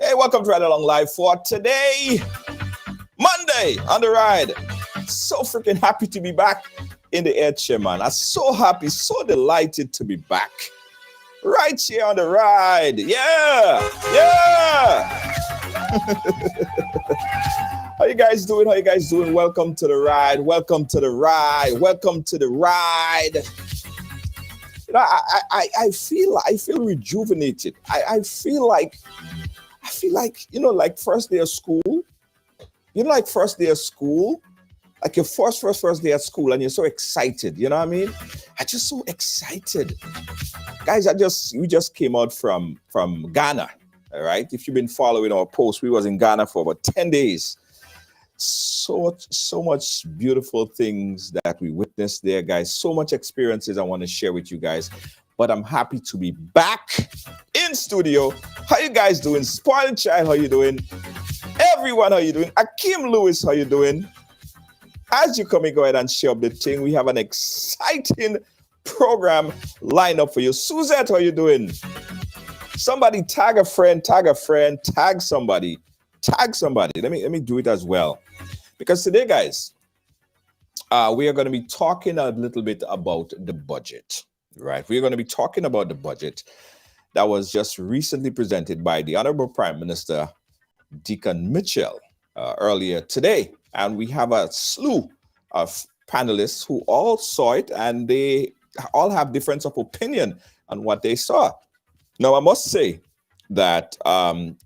Hey, welcome to Ride Along Live for today, Monday on the ride. So freaking happy to be back in the air chair, man. I'm so happy, so delighted to be back right here on the ride. Yeah, yeah. How you guys doing? How you guys doing? Welcome to the ride. Welcome to the ride. Welcome to the ride. You know, I feel rejuvenated. I feel like, you know, like first day of school. You know, like first day of school, like your first day at school, and you're so excited. You know what I mean? I'm just so excited, guys. We just came out from Ghana. All right. If you've been following our post, we was in Ghana for about 10 days. So much beautiful things that we witnessed there, guys. So much experiences I want to share with you guys. But I'm happy to be back in studio. How you guys doing? Spoiled Child, how you doing? Everyone, how you doing? Akeem Lewis, how you doing? As you come in, go ahead and share up the thing. We have an exciting program lined up for you. Suzette, how you doing? Somebody tag a friend, tag somebody. Tag somebody. Let me do it as well. Because today, guys, we are going to be talking a little bit about the budget. Right, we're going to be talking about the budget that was just recently presented by the Honorable Prime Minister Deacon Mitchell earlier today, and we have a slew of panelists who all saw it, and they all have difference of opinion on what they saw. Now, I must say that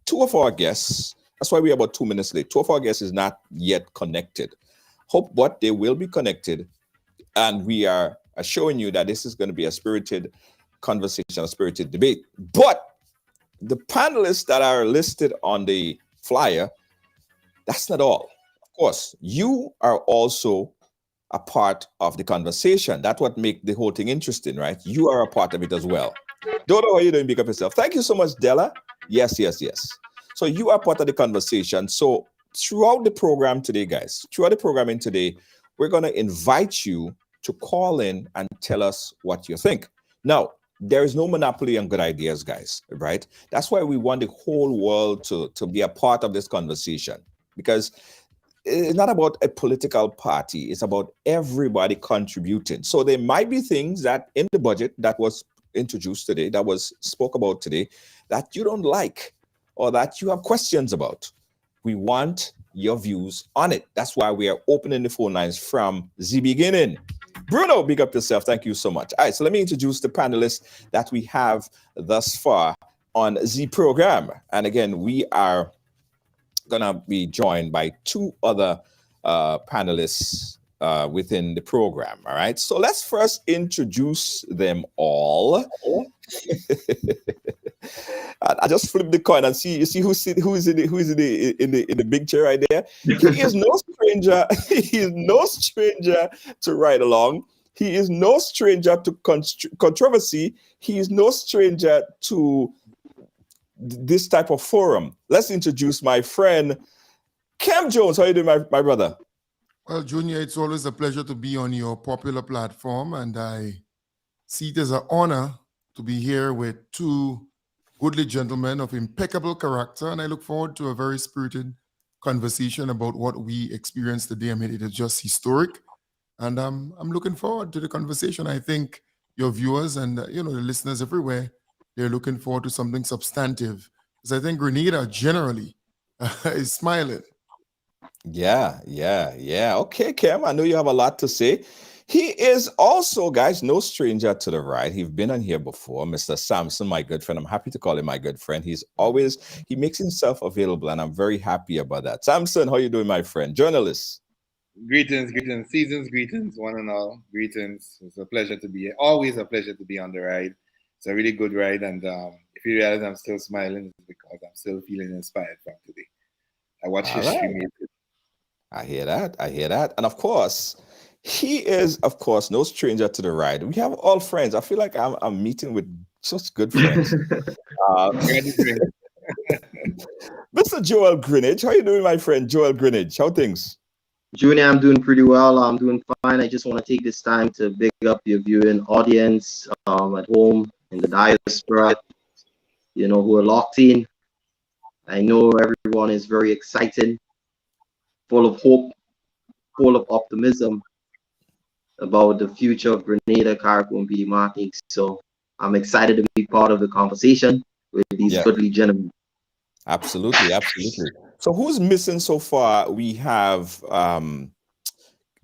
two of our guests, that's why we're about 2 minutes late. Two of our guests is not yet connected. But they will be connected, and we are showing you that this is going to be a spirited conversation, a spirited debate. But the panelists that are listed on the flyer, that's not all. Of course, you are also a part of the conversation. That's what makes the whole thing interesting, right? You are a part of it as well. Dodo, how are you doing? Pick up yourself. Thank you so much, Della. Yes. So you are part of the conversation. So throughout the program today, guys, throughout the programming today, we're going to invite you to call in and tell us what you think. Now, there is no monopoly on good ideas, guys, right? That's why we want the whole world to be a part of this conversation, because it's not about a political party. It's about everybody contributing. So there might be things that in the budget that was introduced today, that was spoke about today, that you don't like or that you have questions about. We want your views on it. That's why we are opening the phone lines from the beginning. Bruno, big up yourself. Thank you so much. All right, so let me introduce the panelists that we have thus far on the program. And again, we are going to be joined by two other panelists within the program. All right, so let's first introduce them all. I just flip the coin and see. You see who's in the big chair right there. He is no stranger. He is no stranger to ride along. He is no stranger to controversy. He is no stranger to this type of forum. Let's introduce my friend Cam Jones. How are you doing, my brother? Well, Junior, it's always a pleasure to be on your popular platform, and I see it as an honor to be here with two goodly gentlemen of impeccable character, and I look forward to a very spirited conversation about what we experienced today. I mean, it is just historic, and I'm looking forward to the conversation. I think your viewers and the listeners everywhere, they're looking forward to something substantive, because I think Grenada generally is smiling. Yeah. Okay, Cam, I know you have a lot to say. He is also, guys, no stranger to the ride. He's been on here before, Mr. Sampson, my good friend. I'm happy to call him my good friend. He makes himself available, and I'm very happy about that. Sampson, how you doing, my friend? Journalist. Greetings, seasons, greetings, one and all. Greetings. It's a pleasure to be here. Always a pleasure to be on the ride. It's a really good ride, and if you realize I'm still smiling, it's because I'm still feeling inspired from today. I watched history made it. I hear that. And of course, he is, of course, no stranger to the ride. We have all friends. I feel like I'm meeting with such good friends. Mr. Joel Greenidge, how you doing, my friend? Joel Greenidge, how things? Junior, I'm doing pretty well. I'm doing fine. I just want to take this time to big up your viewing audience at home in the diaspora, who are locked in. I know everyone is very excited, full of hope, full of optimism about the future of Grenada, Carriacou, and PD Martinique. So I'm excited to be part of the conversation with these goodly gentlemen. Absolutely. So who's missing so far? We have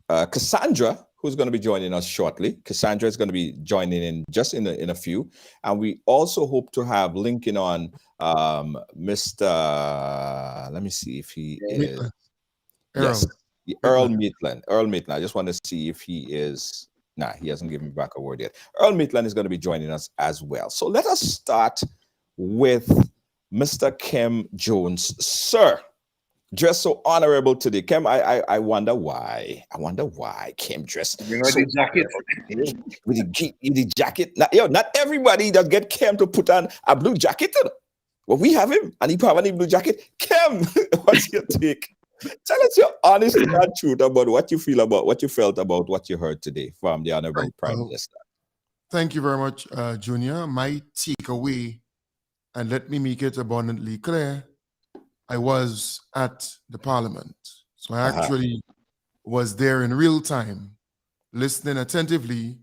Cassandra, who's going to be joining us shortly. Cassandra is going to be joining in just in a few. And we also hope to have linking on Mr. Let me see if he is. Earl. Yes, Earl Maitland. I just want to see if he is. Nah, he hasn't given me back a word yet. Earl Maitland is going to be joining us as well. So let us start with Mr. Kem Jones. Sir, dressed so honorable today. Kem, I wonder why. Kem dressed so the jacket. with the jacket. Not everybody does get Kem to put on a blue jacket. Well, we have him, and he probably blue jacket. Kem, what's your take? Tell us your honest and truth about what you feel about what you felt about what you heard today from the Honorable Prime Minister. Thank you very much, Junior. My takeaway, and let me make it abundantly clear, I was at the Parliament. So I actually was there in real time, listening attentively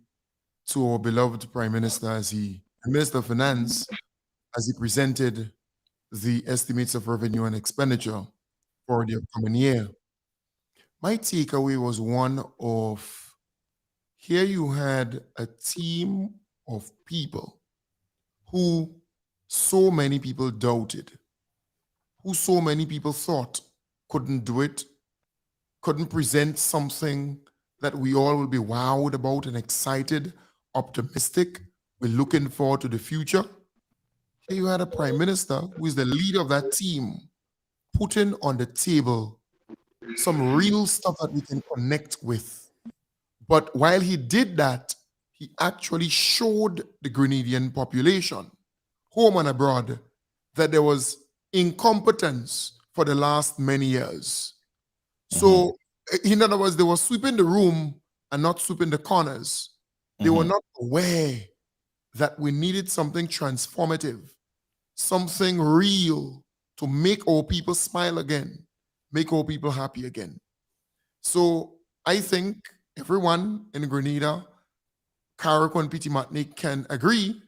to our beloved Prime Minister Minister of Finance, as he presented the estimates of revenue and expenditure for the upcoming year. My takeaway was one of, here you had a team of people who so many people doubted, who so many people thought couldn't do it, couldn't present something that we all will be wowed about and excited, optimistic, we're looking forward to the future. Here you had a Prime Minister who is the leader of that team, putting on the table some real stuff that we can connect with. But while he did that, he actually showed the Grenadian population, home and abroad, that there was incompetence for the last many years. So, in other words, they were sweeping the room and not sweeping the corners. They were not aware that we needed something transformative, something real, to make our people smile again, make our people happy again. So I think everyone in Grenada, Carriacou and PD Martinique can agree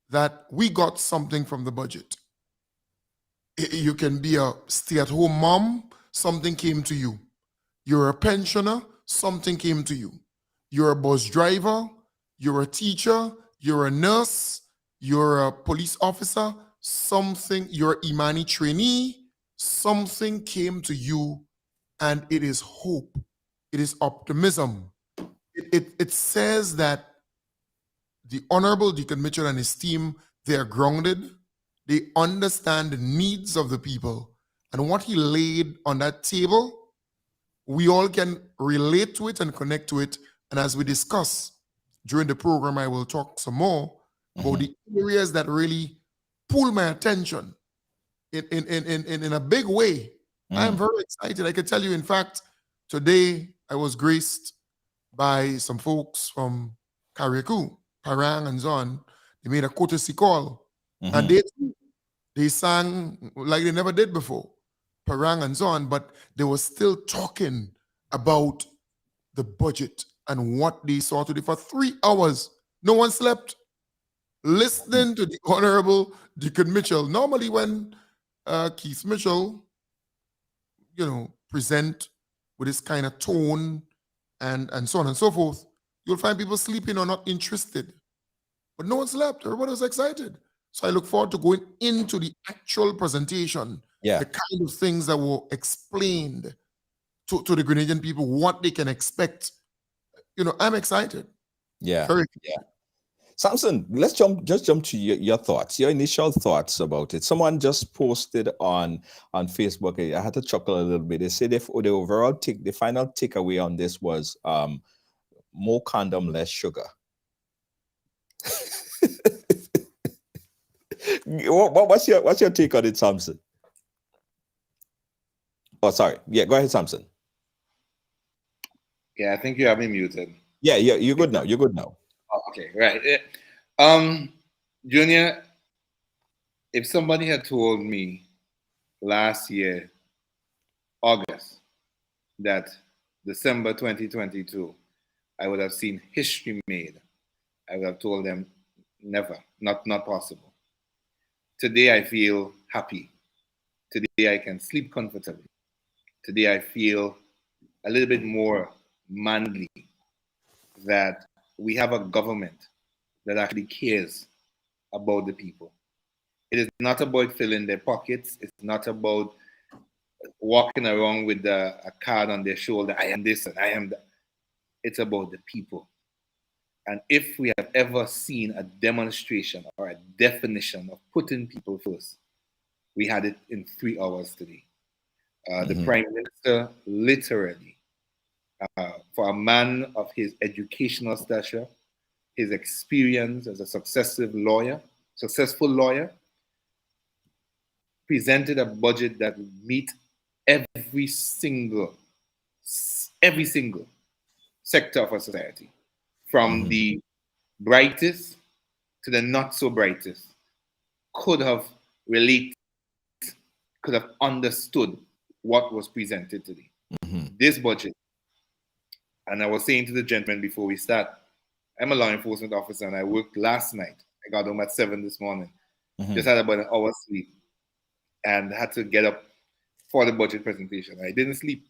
that we got something from the budget. You can be a stay-at-home mom, something came to you. You're a pensioner, something came to you. You're a bus driver, you're a teacher, you're a nurse, you're a police officer, something, you're an Imani trainee, something came to you, and it is hope. It is optimism. It says that the Honorable Deacon Mitchell and his team, they are grounded, they understand the needs of the people, and what he laid on that table, we all can relate to it and connect to it. And as we discuss during the program, I will talk some more about the areas that really pull my attention in a big way. I'm very excited. I can tell you, in fact, today I was graced by some folks from Kariku, Parang and so on. They made a courtesy call. And they sang like they never did before, Parang and so on, but they were still talking about the budget and what they saw today for 3 hours. No one slept, listening to the Honorable Deacon Mitchell. Normally when Keith Mitchell, present with this kind of tone and so on and so forth, you'll find people sleeping or not interested. But no one slept. Everybody was excited. So I look forward to going into the actual presentation, the kind of things that were explained to the Grenadian people, what they can expect. I'm excited. Yeah. Sampson, let's jump to your thoughts, your initial thoughts about it. Someone just posted on Facebook. I had to chuckle a little bit. They said the overall the final takeaway on this was more condom, less sugar. What's your take on it, Sampson? Oh, sorry. Yeah, go ahead, Sampson. Yeah, I think you have me muted. Yeah, you're good now. You're good now. Oh, okay, right. Junior, if somebody had told me last year, August, that December 2022, I would have seen history made, I would have told them never, not possible. Today I feel happy. Today I can sleep comfortably. Today I feel a little bit more manly that we have a government that actually cares about the people. It is not about filling their pockets. It's not about walking around with a card on their shoulder. I am this and I am that. It's about the people. And if we have ever seen a demonstration or a definition of putting people first, we had it in 3 hours today. The Prime Minister literally, for a man of his educational stature, his experience as a successful lawyer, presented a budget that would meet every single sector of our society, from the brightest to the not so brightest, could have related, could have understood what was presented today. This budget, and I was saying to the gentleman before we start, I'm a law enforcement officer and I worked last night. I got home at 7 this morning. Just had about an hour's sleep and had to get up for the budget presentation. I didn't sleep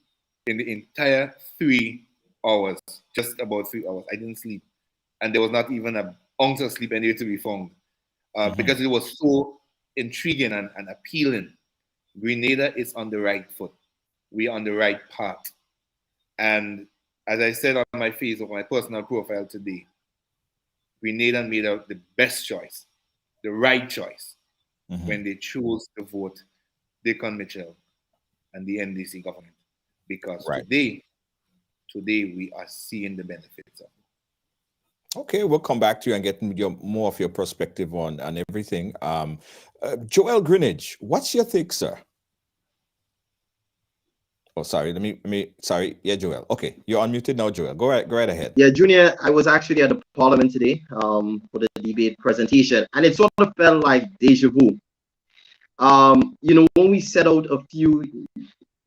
in the entire 3 hours, just about 3 hours. I didn't sleep. And there was not even an ounce of sleep anywhere to be found because it was so intriguing and appealing. Grenada is on the right foot. We are on the right path. And as I said on my Facebook, my personal profile today, Grenada made out the best choice, the right choice, when they chose to vote Deacon Mitchell and the NDC government. Because today we are seeing the benefits of it. Okay, we'll come back to you and get more of your perspective on everything. Joel Greenidge, what's your take, sir? Oh, sorry. Sorry. Yeah, Joel. Okay, you're unmuted now, Joel. Go right ahead. Yeah, Junior, I was actually at the Parliament today for the debate presentation, and it sort of felt like deja vu. When we set out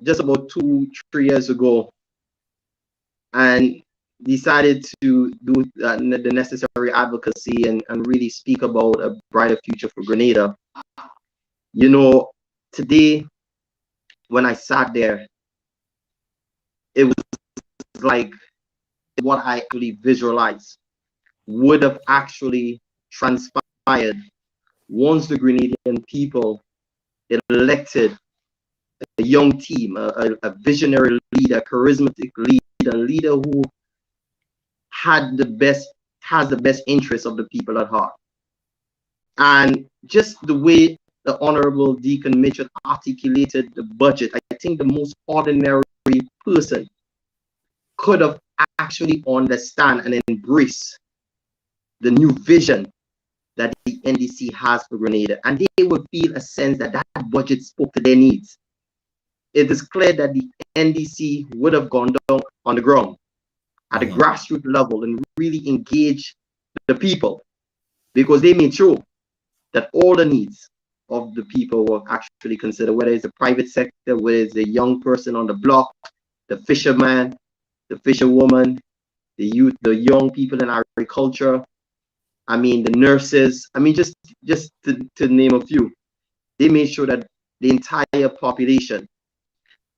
just about 2-3 years ago, and decided to do the necessary advocacy and really speak about a brighter future for Grenada. You know, today when I sat there, it was like what I actually visualized would have actually transpired once the Grenadian people elected a young team, a visionary leader, a charismatic leader, a leader who has the best interests of the people at heart. And just the way the Honorable Deacon Mitchell articulated the budget, I think the most ordinary person could have actually understand and embrace the new vision that the NDC has for Grenada, and they would feel a sense that that budget spoke to their needs. It is clear that the NDC would have gone down on the ground at a grassroots level and really engage the people, because they made sure that all the needs of the people were actually considered, whether it's the private sector, whether it's the young person on the block, the fisherman, the fisherwoman, the youth, the young people in agriculture, I mean, the nurses, I mean, just to name a few. They made sure that the entire population,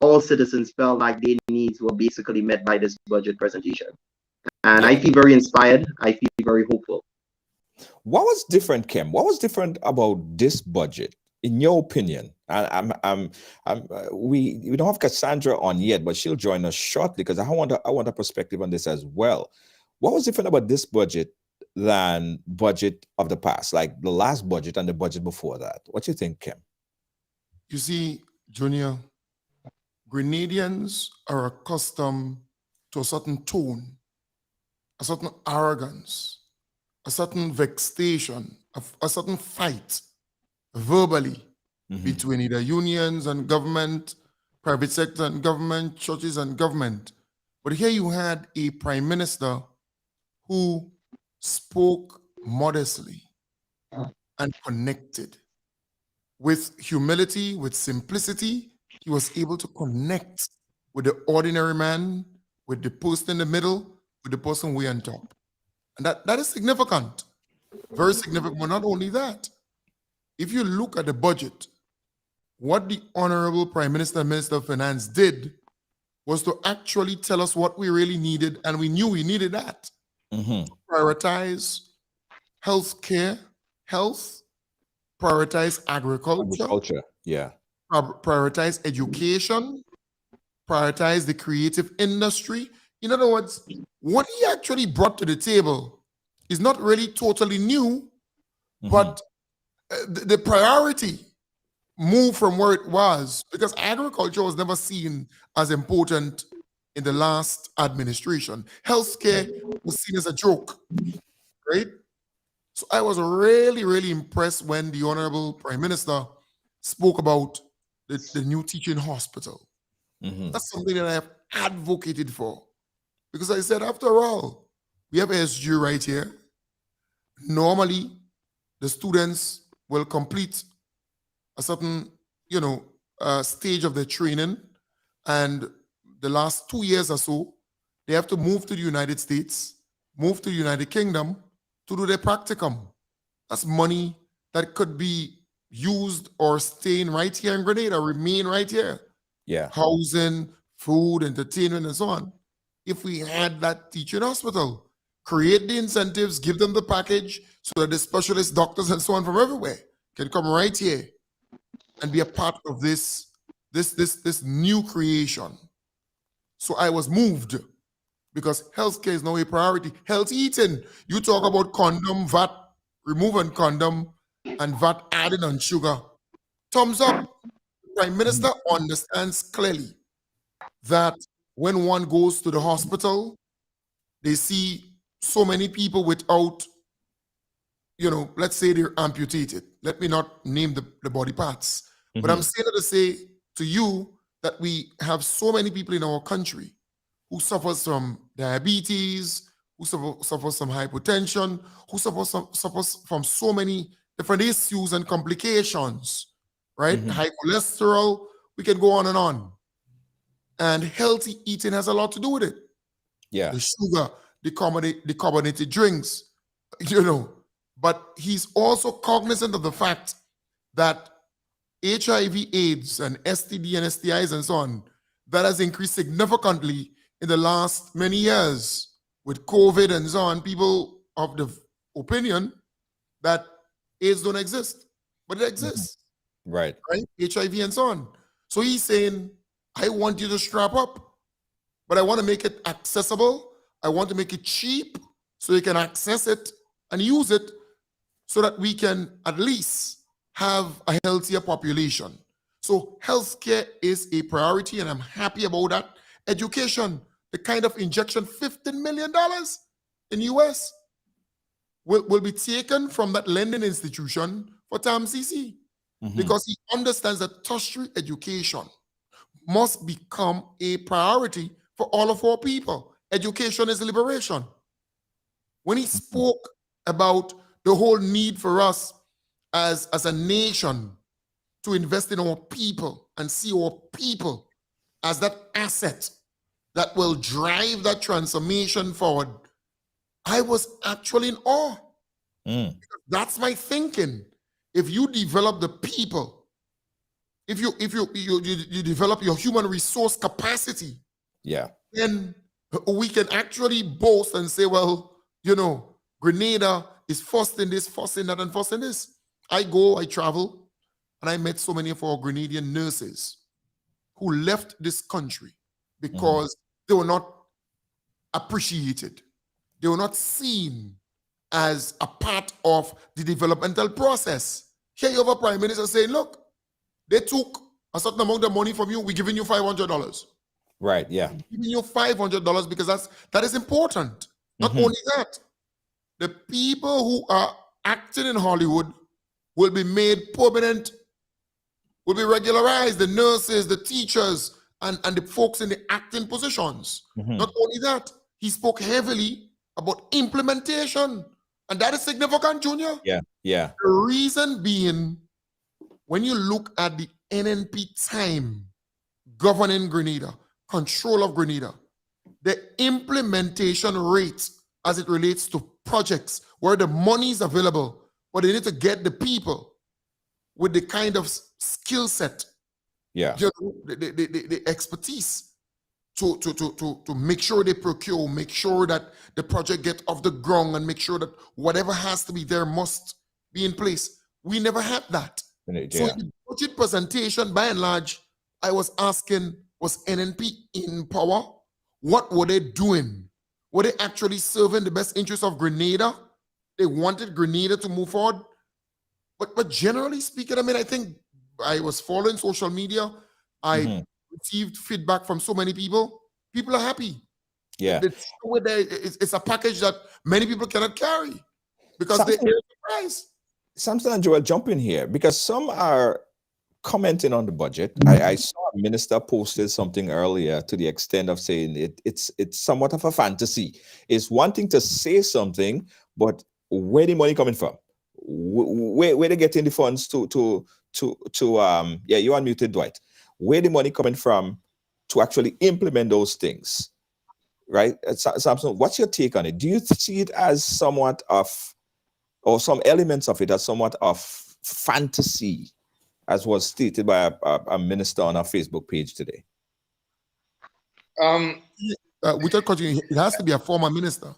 all citizens, felt like their needs were basically met by this budget presentation. And I feel very inspired. I feel very hopeful. What was different, Kim? What was different about this budget, in your opinion? We don't have Cassandra on yet, but she'll join us shortly because I want a perspective on this as well. What was different about this budget than budget of the past, like the last budget and the budget before that? What do you think, Kim? You see, Junior, Grenadians are accustomed to a certain tone, a certain arrogance, a certain vexation, a certain fight verbally between either unions and government, private sector and government, churches and government. But here you had a prime minister who spoke modestly and connected. With humility, with simplicity, he was able to connect with the ordinary man, with the person in the middle, with the person way on top. And that is significant, very significant. But not only that, if you look at the budget, what the Honorable Prime Minister and Minister of Finance did was to actually tell us what we really needed, and we knew we needed that. Prioritize health care, prioritize agriculture, prioritize education, prioritize the creative industry. In other words, what he actually brought to the table is not really totally new, but the priority moved from where it was, because agriculture was never seen as important in the last administration. Healthcare was seen as a joke, right? So I was really, really impressed when the Honorable Prime Minister spoke about the new teaching hospital. That's something that I have advocated for, because I said, after all, we have SG right here. Normally, the students will complete a certain, stage of their training, and the last 2 years or so, they have to move to the United States, move to the United Kingdom to do their practicum. That's money that could be used or staying right here in Grenada, remain right here. Yeah. Housing, food, entertainment, and so on. If we had that teaching hospital, create the incentives, give them the package so that the specialist doctors and so on from everywhere can come right here and be a part of this new creation. So I was moved, because healthcare is now a priority. Health eating. You talk about condom, VAT, removing condom, and VAT added on sugar. Thumbs up. The Prime Minister understands clearly that when one goes to the hospital, they see so many people without, let's say they're amputated. Let me not name the body parts. But I'm saying to say to you that we have so many people in our country who suffers from diabetes, who suffers from hypertension, who suffers from so many different issues and complications, right? High cholesterol, we can go on. And healthy eating has a lot to do with it. Yeah. the sugar, the carbonated drinks, you know. But he's also cognizant of the fact that HIV, AIDS, and STD and STIs and so on, that has increased significantly in the last many years with COVID and so on. People of the opinion that AIDS don't exist, but it exists, Right. right? HIV and so on. So he's saying, I want you to strap up, but I want to make it accessible. I want to make it cheap so you can access it and use it so that we can at least have a healthier population. So healthcare is a priority, and I'm happy about that. Education, the kind of injection, $15 million in US will be taken from that lending institution for TAMCC because he understands that tertiary education must become a priority for all of our people. Education is liberation. When he spoke about the whole need for us as a nation to invest in our people and see our people as that asset that will drive that transformation forward, I was actually in awe. That's my thinking. If you develop the people, if you develop your human resource capacity, Yeah. then we can actually boast and say, well, you know, Grenada is first in this, first in that, and first in this. I travel, and I met so many of our Grenadian nurses who left this country because they were not appreciated. They were not seen as a part of the developmental process. Here you have a prime minister saying, look, they took a certain amount of money from you, we're giving you $500. Right. Yeah. We're giving you $500 because that is important. Not only that, the people who are acting in Hollywood will be made permanent, will be regularized, the nurses, the teachers, and the folks in the acting positions. Not only that, he spoke heavily about implementation. And that is significant, Junior. Yeah. Yeah. The reason being, when you look at the NNP time governing Grenada, control of Grenada, the implementation rate as it relates to projects where the money is available, but they need to get the people with the kind of skill set, Yeah. the expertise to make sure they procure, make sure that the project get off the ground, and make sure that whatever has to be there must be in place. We never had that. Yeah. So in the budget presentation, by and large, I was asking, was NNP in power? What were they doing? Were they actually serving the best interests of Grenada? They wanted Grenada to move forward. But generally speaking, I mean, I think I was following social media. I received feedback from so many people. People are happy. Yeah. It's a package that many people cannot carry because they're surprised. Sampson and Joel, jump in here because some are commenting on the budget. I saw a minister posted something earlier to the extent of saying it's somewhat of a fantasy. It's one thing to say something, but where the money coming from? Where they getting the funds to yeah, you unmuted, Dwight. Where the money coming from to actually implement those things, right? Sampson, what's your take on it? Do you see it as somewhat of, or some elements of it as somewhat of fantasy, as was stated by a minister on our Facebook page today? Without continuing, it has to be a former minister.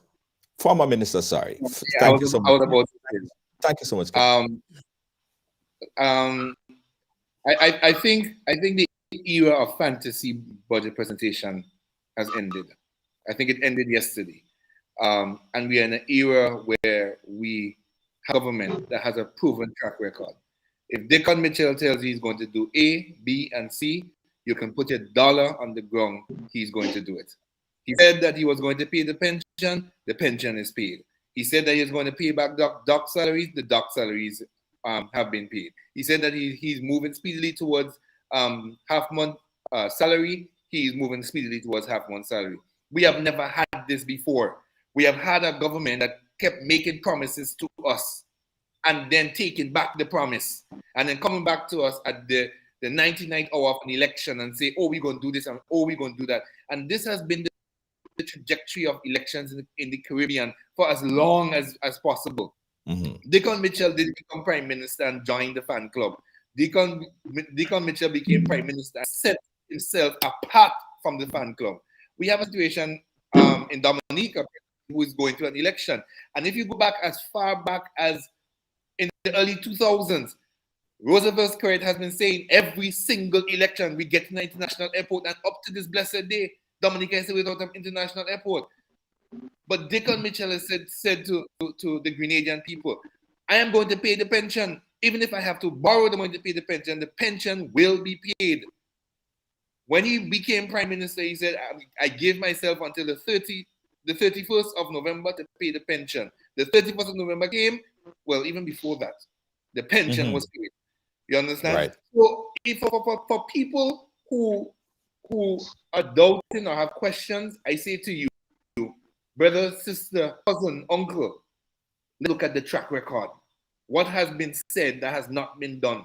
Former minister, sorry. Yeah, Thank you so much. Thank you so much. I think the era of fantasy budget presentation has ended. I think it ended yesterday. And we are in an era where we have a government that has a proven track record. If Dickon Mitchell tells you he's going to do A, B, and C, you can put a dollar on the ground, he's going to do it. He said that he was going to pay the pension is paid. He said that he's going to pay back doc salaries, the doc salaries have been paid. He said that he's moving speedily towards half-month salary, he's moving speedily towards half-month salary. We have never had this before. We have had a government that kept making promises to us and then taking back the promise and then coming back to us at the 99th hour of an election and say, oh, we're going to do this and oh, we're going to do that. And this has been the trajectory of elections in the Caribbean for as long as possible. Deacon Mitchell did become prime minister and joined the fan club. Deacon Mitchell became prime minister and set himself apart from the fan club. We have a situation in Dominica who is going through an election. And if you go back as far back as in the early 2000s, Roosevelt Currit has been saying every single election we get to an international airport, and up to this blessed day, Dominica is still without an international airport. But Deacon Mitchell has said to the Grenadian people, I am going to pay the pension. Even if I have to borrow the money to pay the pension will be paid. When he became prime minister, he said, I gave myself until the 31st of November to pay the pension. The 31st of November came, well, even before that, the pension was paid. You understand? Right. So for people who are doubting or have questions, I say to you, brother, sister, cousin, uncle, look at the track record. What has been said that has not been done,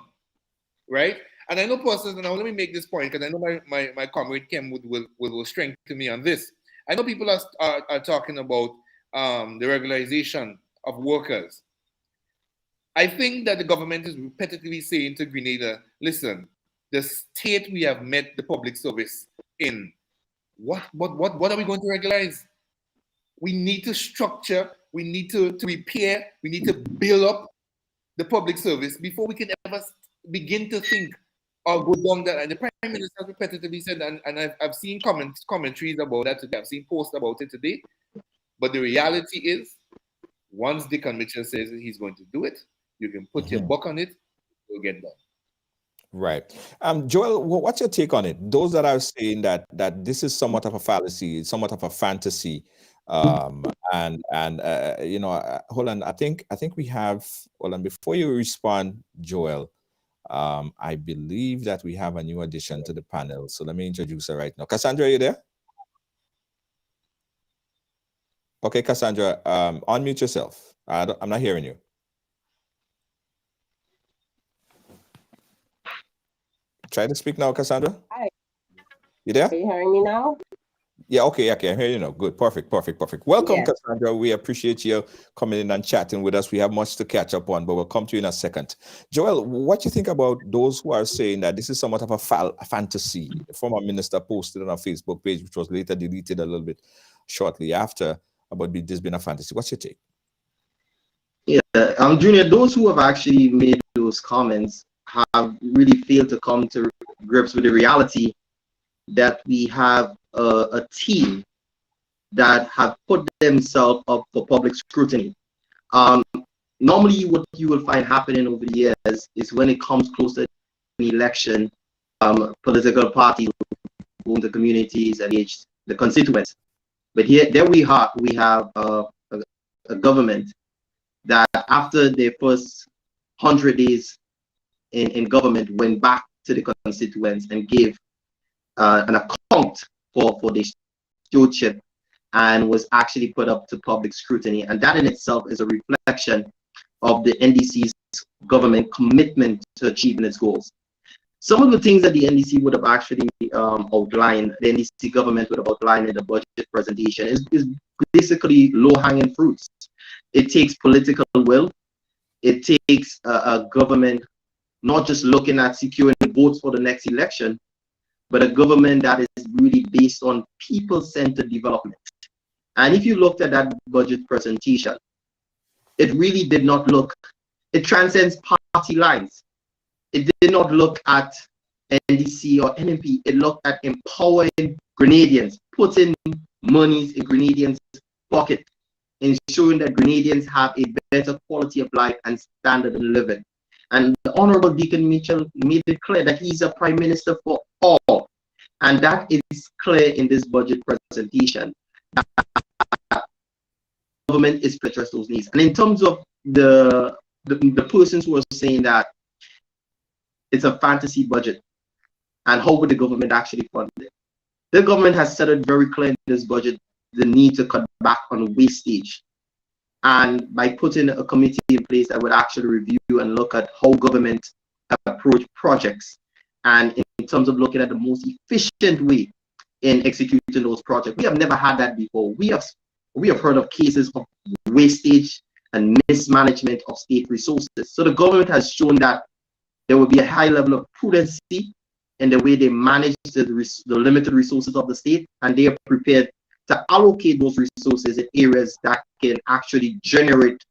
right? And I know persons, and now let me make this point because I know my comrade Kem will strengthen me on this. I know people are talking about the regularization of workers. I think that the government is repetitively saying to Grenada, listen, the state we have met the public service in, what are we going to regularize? We need to structure, we need to repair, we need to build up the public service before we can ever begin to think or go down that. And the Prime Minister has repetitively said, and I've seen commentaries about that today, I've seen posts about it today, but the reality is, once Deacon Mitchell says he's going to do it, you can put your buck on it, you'll get done. Right. Joel, what's your take on it? Those that are saying that this is somewhat of a fallacy, somewhat of a fantasy, hold on. I think we have. Hold on. Before you respond, Joel, I believe that we have a new addition to the panel. So let me introduce her right now. Cassandra, are you there? Okay, Cassandra, unmute yourself. I'm not hearing you. Try to speak now, Cassandra. Hi. You there? Are you hearing me now? Yeah, okay, I hear you now. Good, perfect. Welcome, Yes. Cassandra. We appreciate you coming in and chatting with us. We have much to catch up on, but we'll come to you in a second. Joel, what do you think about those who are saying that this is somewhat of a fantasy? The former minister posted on our Facebook page, which was later deleted a little bit shortly after, about this being a fantasy. What's your take? Yeah, Junior, those who have actually made those comments have really failed to come to grips with the reality that we have a team that have put themselves up for public scrutiny. Normally, what you will find happening over the years is when it comes close to an election, political parties go into communities and engage the constituents. But there we have a government that after their first 100 days in government went back to the constituents and gave an account for their stewardship and was actually put up to public scrutiny. And that in itself is a reflection of the NDC's government commitment to achieving its goals. Some of the things that the NDC would have actually outlined, the NDC government would have outlined in the budget presentation is basically low-hanging fruits. It takes political will. It takes a government not just looking at securing votes for the next election, but a government that is really based on people-centered development. And if you looked at that budget presentation, it really did not look, it transcends party lines. It did not look at NDC or NMP. It looked at empowering Grenadians, putting monies in Grenadians' pocket, ensuring that Grenadians have a better quality of life and standard of living. And the Honorable Deacon Mitchell made it clear that he's a prime minister for all. And that is clear in this budget presentation. That government is to address those needs. And in terms of the persons who are saying that it's a fantasy budget and how would the government actually fund it? The government has said it very clear in this budget, the need to cut back on wastage. And by putting a committee in place that would actually review and look at how government approach projects, and in terms of looking at the most efficient way in executing those projects. We have never had that before. We have heard of cases of wastage and mismanagement of state resources. So the government has shown that there will be a high level of prudency in the way they manage the limited resources of the state, and they are prepared to allocate those resources in areas that can actually generate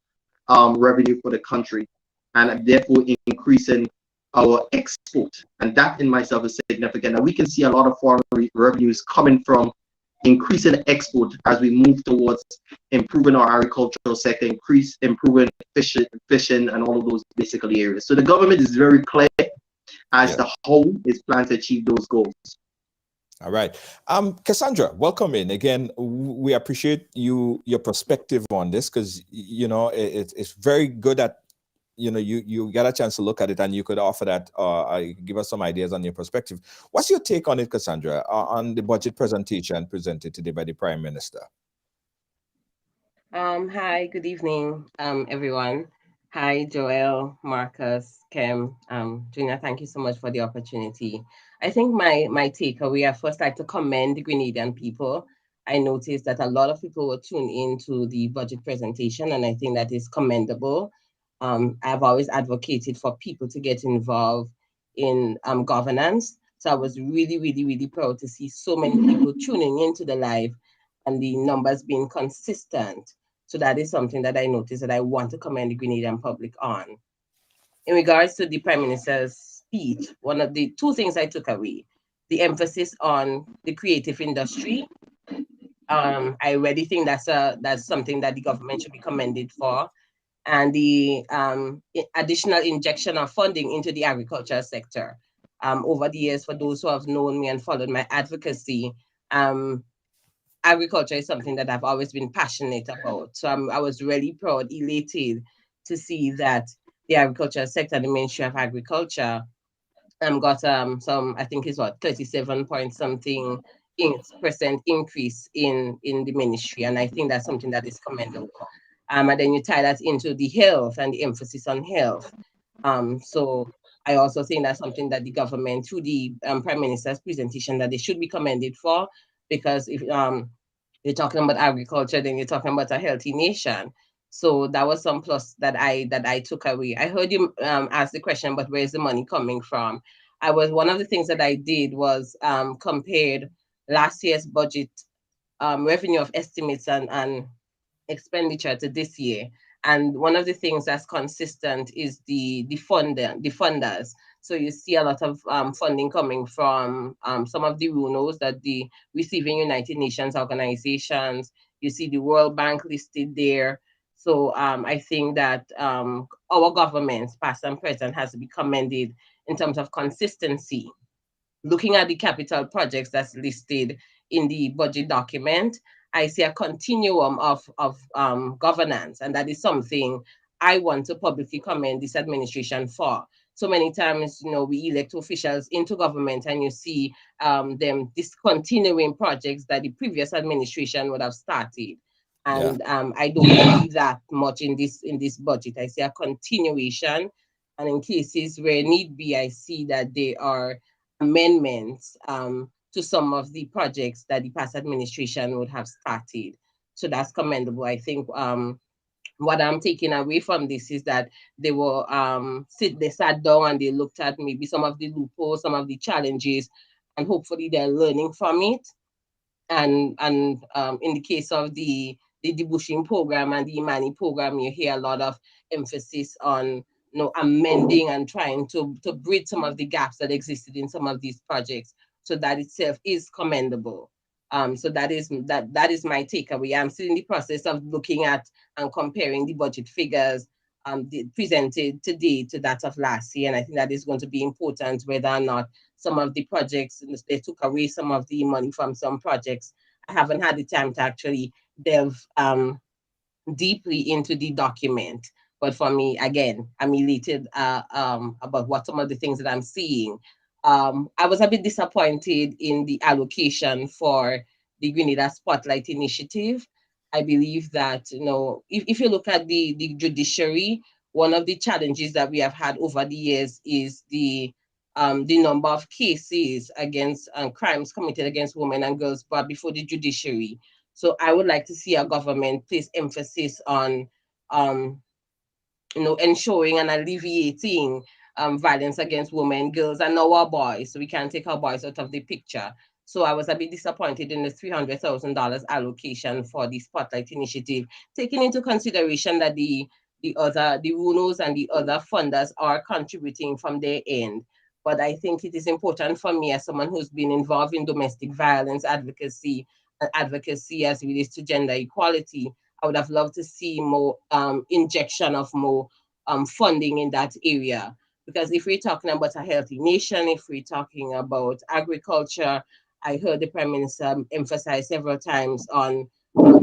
revenue for the country, and therefore increasing our export. And that in myself is significant. And we can see a lot of foreign revenues coming from increasing export as we move towards improving our agricultural sector, improving fishing and all of those basically areas. So the government is very clear as to how it's planned to achieve those goals. All right. Cassandra, welcome in. Again, we appreciate your perspective on this, because, you know, it's very good that, you know, you got a chance to look at it and you could offer that, give us some ideas on your perspective. What's your take on it, Cassandra, on the budget presentation presented today by the Prime Minister? Hi, good evening, everyone. Hi, Joel, Marcus, Kim, Junior, thank you so much for the opportunity. I think my takeaway, I first like to commend the Grenadian people. I noticed that a lot of people were tuned into the budget presentation, and I think that is commendable. I've always advocated for people to get involved in governance. So I was really, really, really proud to see so many people tuning into the live and the numbers being consistent. So that is something that I noticed that I want to commend the Grenadian public on. In regards to the Prime Minister's speech, one of the two things I took away, the emphasis on the creative industry. I really think that's something that the government should be commended for. And the additional injection of funding into the agriculture sector. Over the years, for those who have known me and followed my advocacy, agriculture is something that I've always been passionate about. So I was really proud, elated to see that the agriculture sector, the Ministry of Agriculture, got some, I think it's what, 37 point something percent increase in the ministry. And I think that's something that is commendable. And then you tie that into the health and the emphasis on health. So I also think that's something that the government, through the Prime Minister's presentation, that they should be commended for, because if you're talking about agriculture, then you're talking about a healthy nation. So that was some plus that I took away. I heard you ask the question, but where's the money coming from? One of the things that I did was compared last year's budget revenue of estimates and expenditure to this year. And one of the things that's consistent is the funders. So you see a lot of funding coming from some of the RUNOs, that the receiving United Nations organizations. You see the World Bank listed there. So I think that our governments, past and present, has to be commended in terms of consistency. Looking at the capital projects that's listed in the budget document, I see a continuum of governance, and that is something I want to publicly commend this administration for. So many times, you know, we elect officials into government, and you see them discontinuing projects that the previous administration would have started. And I don't see that much in this budget. I see a continuation, and in cases where need be, I see that there are amendments to some of the projects that the past administration would have started. So that's commendable. I think what I'm taking away from this is that they were they sat down and they looked at maybe some of the loopholes, some of the challenges, and hopefully they're learning from it. And in the case of the debushing program and the Imani program, you hear a lot of emphasis on amending and trying to bridge some of the gaps that existed in some of these projects. So that itself is commendable. So that is my takeaway. I'm still in the process of looking at and comparing the budget figures presented today to that of last year, and I think that is going to be important, whether or not some of the projects, they took away some of the money from some projects. I haven't had the time to actually delve deeply into the document. But for me, again, I'm elated about what some of the things that I'm seeing. I was a bit disappointed in the allocation for the Grenada Spotlight Initiative. I believe that, if you look at the judiciary, one of the challenges that we have had over the years is the the number of cases against crimes committed against women and girls brought before the judiciary. So I would like to see our government place emphasis on ensuring and alleviating violence against women, girls, and our boys. So we can't take our boys out of the picture. So I was a bit disappointed in the $300,000 allocation for the Spotlight Initiative, taking into consideration that the UNOs and the other funders are contributing from their end. But I think it is important for me, as someone who's been involved in domestic violence advocacy as it relates to gender equality. I would have loved to see more injection of more funding in that area. Because if we're talking about a healthy nation, if we're talking about agriculture, I heard the Prime Minister emphasize several times on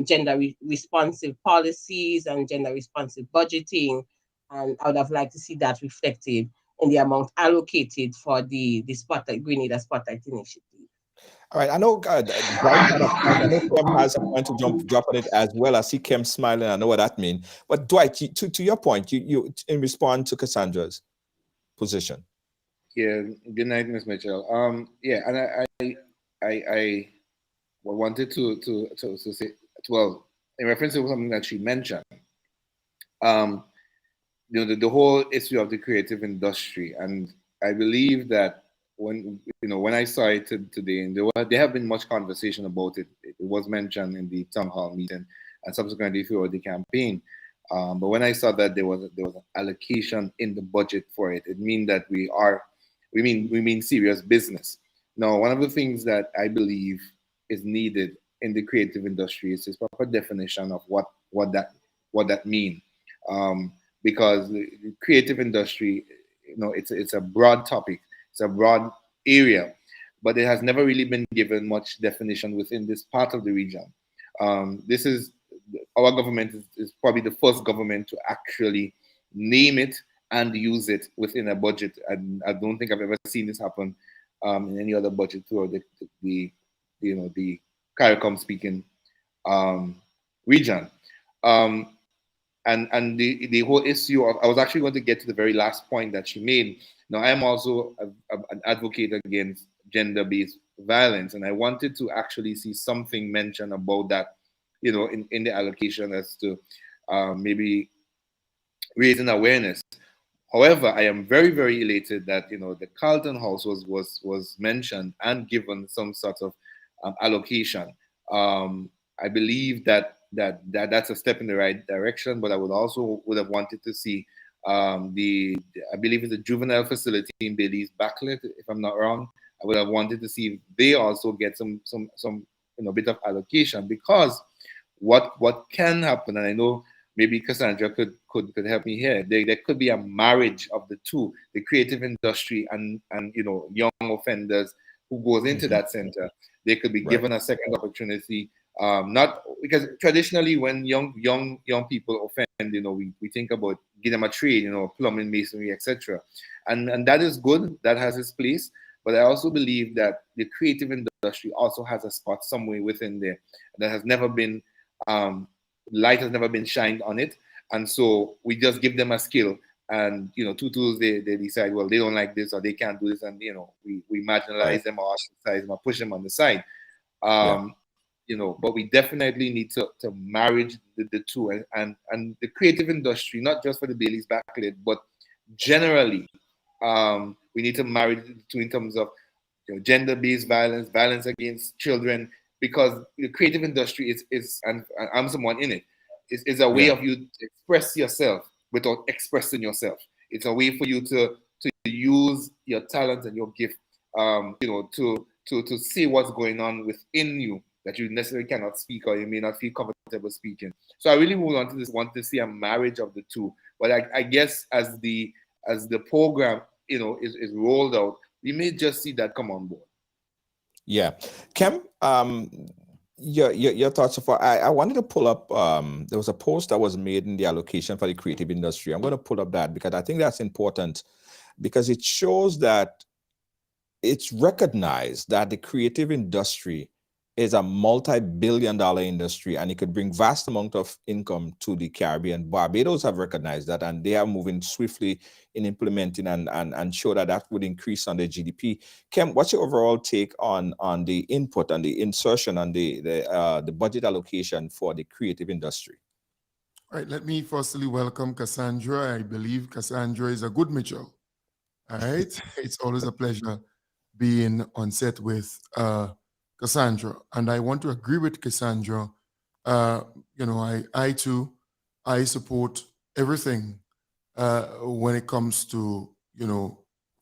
gender responsive policies and gender responsive budgeting. And I would have liked to see that reflected in the amount allocated for the Grenada Spotlight Initiative. All right, I know Dwight had a point. I know Kim has a point to drop on it as well. I see Kim smiling. I know what that means. But Dwight, to your point, you in response to Cassandra's position. Yeah. Good night, Ms. Mitchell. Yeah, and I wanted to say, well, in reference to something that she mentioned, the whole issue of the creative industry, and I believe that when I saw it today, and there have been much conversation about it. It was mentioned in the town hall meeting and subsequently throughout the campaign. But when I saw that there was an allocation in the budget for it, it means that we mean serious business. Now, one of the things that I believe is needed in the creative industry is this proper definition of what that means. Because the creative industry, it's a broad topic, it's a broad area, but it has never really been given much definition within this part of the region. Our government is probably the first government to actually name it and use it within a budget. And I don't think I've ever seen this happen in any other budget throughout the CARICOM speaking region. And the whole issue of, I was actually going to get to the very last point that she made. Now, I am also an advocate against gender-based violence, and I wanted to actually see something mentioned about that, in the allocation as to maybe raising awareness. However, I am very, very elated that the Carlton House was mentioned and given some sort of allocation. I believe that's a step in the right direction, but I would have wanted to see I believe it's a juvenile facility in Bailey's Backlit, if I'm not wrong. I would have wanted to see if they also get some bit of allocation, because what can happen, and I know maybe Cassandra could help me here. There could be a marriage of the two, the creative industry and young offenders who goes into that center. They could be given a second opportunity. Not because traditionally when young people offend, we think about give them a trade, plumbing, masonry, etc. And that is good. That has its place. But I also believe that the creative industry also has a spot somewhere within there that has never been light has never been shined on it. And so we just give them a skill, and two tools, they decide, well, they don't like this or they can't do this, and we marginalize them or ostracize them or push them on the side. But we definitely need to marry the two, and the creative industry, not just for the Bailey's Backlit, but generally, we need to marry the two in terms of gender-based violence against children, because the creative industry is and I'm someone in it, is a way of you to express yourself without expressing yourself. It's a way for you to use your talent and your gift, to see what's going on within you that you necessarily cannot speak, or you may not feel comfortable speaking. So I really want to see a marriage of the two. But I guess as the program is rolled out, we may just see that come on board. Yeah, Kim, your thoughts so far. I wanted to pull up. There was a post that was made in the allocation for the creative industry. I'm going to pull up that because I think that's important, because it shows that it's recognized that the creative industry is a multi-billion-dollar industry, and it could bring vast amount of income to the Caribbean. Barbados have recognized that, and they are moving swiftly in implementing and show that that would increase on their GDP. Kem, what's your overall take on the input and the insertion and the budget allocation for the creative industry? All right, let me firstly welcome Cassandra. I believe Cassandra is a good Mitchell. All right, it's always a pleasure being on set with Cassandra, and I want to agree with Cassandra. I too, I support everything when it comes to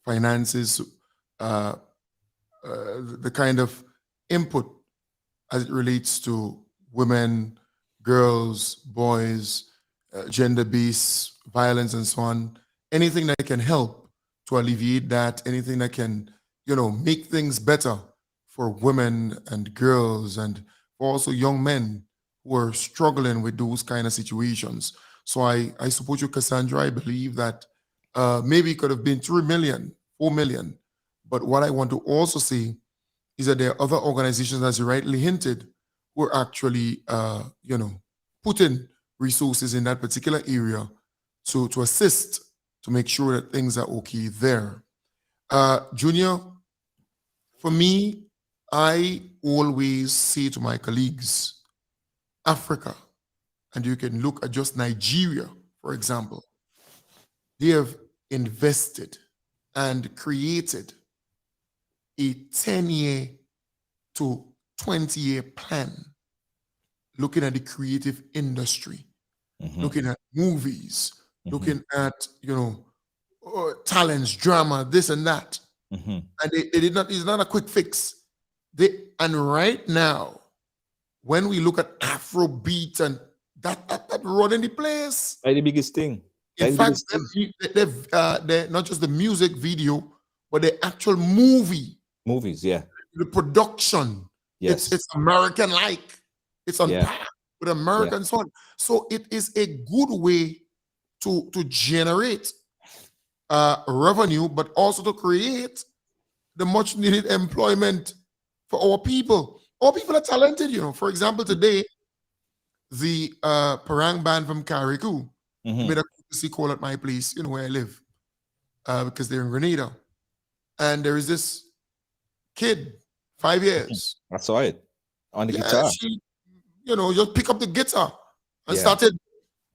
finances, the kind of input as it relates to women, girls, boys, gender-based violence, and so on. Anything that can help to alleviate that, anything that can make things better for women and girls and also young men who are struggling with those kind of situations. So I support you, Cassandra. I believe that maybe it could have been 3 million, 4 million. But what I want to also say is that there are other organizations, as you rightly hinted, who are actually, putting resources in that particular area to assist, to make sure that things are okay there. Junior, for me, I always say to my colleagues, Africa, and you can look at just Nigeria, for example, they have invested and created a 10-year to 20-year plan looking at the creative industry, looking at movies, looking at, talents, drama, this and that. And they did not, it's not a quick fix. And right now, when we look at Afrobeat and that running the place. That's the biggest thing. In fact, they're not just the music video, but the actual movie. Movies, yeah. The production. Yes. It's American-like. It's on par with American and so on. So it is a good way to generate revenue, but also to create the much needed employment for our people. Our people are talented, For example, today, the Parang band from Carriacou made a courtesy call at my place, where I live, because they're in Grenada. And there is this kid, 5 years. I saw it on the guitar. She, just pick up the guitar and started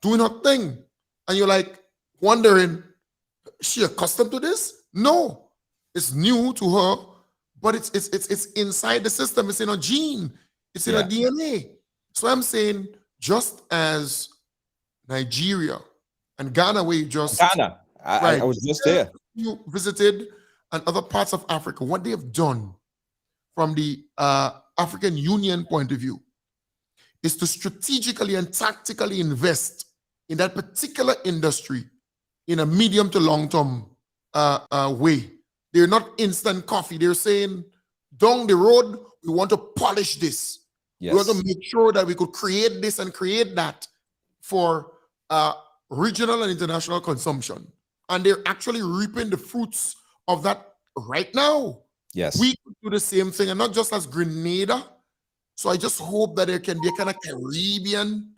doing her thing. And you're like wondering, is she accustomed to this? No, it's new to her, but it's inside the system. It's in her gene. It's in her DNA. So I'm saying, just as Nigeria and Ghana, where you just Ghana, I was just there. You visited, and other parts of Africa, what they have done from the African Union point of view is to strategically and tactically invest in that particular industry in a medium to long-term way. They're not instant coffee. They're saying, down the road, we want to polish this. Yes. We want to make sure that we could create this and create that for regional and international consumption. And they're actually reaping the fruits of that right now. Yes. We could do the same thing, and not just as Grenada. So I just hope that there can be a kind of Caribbean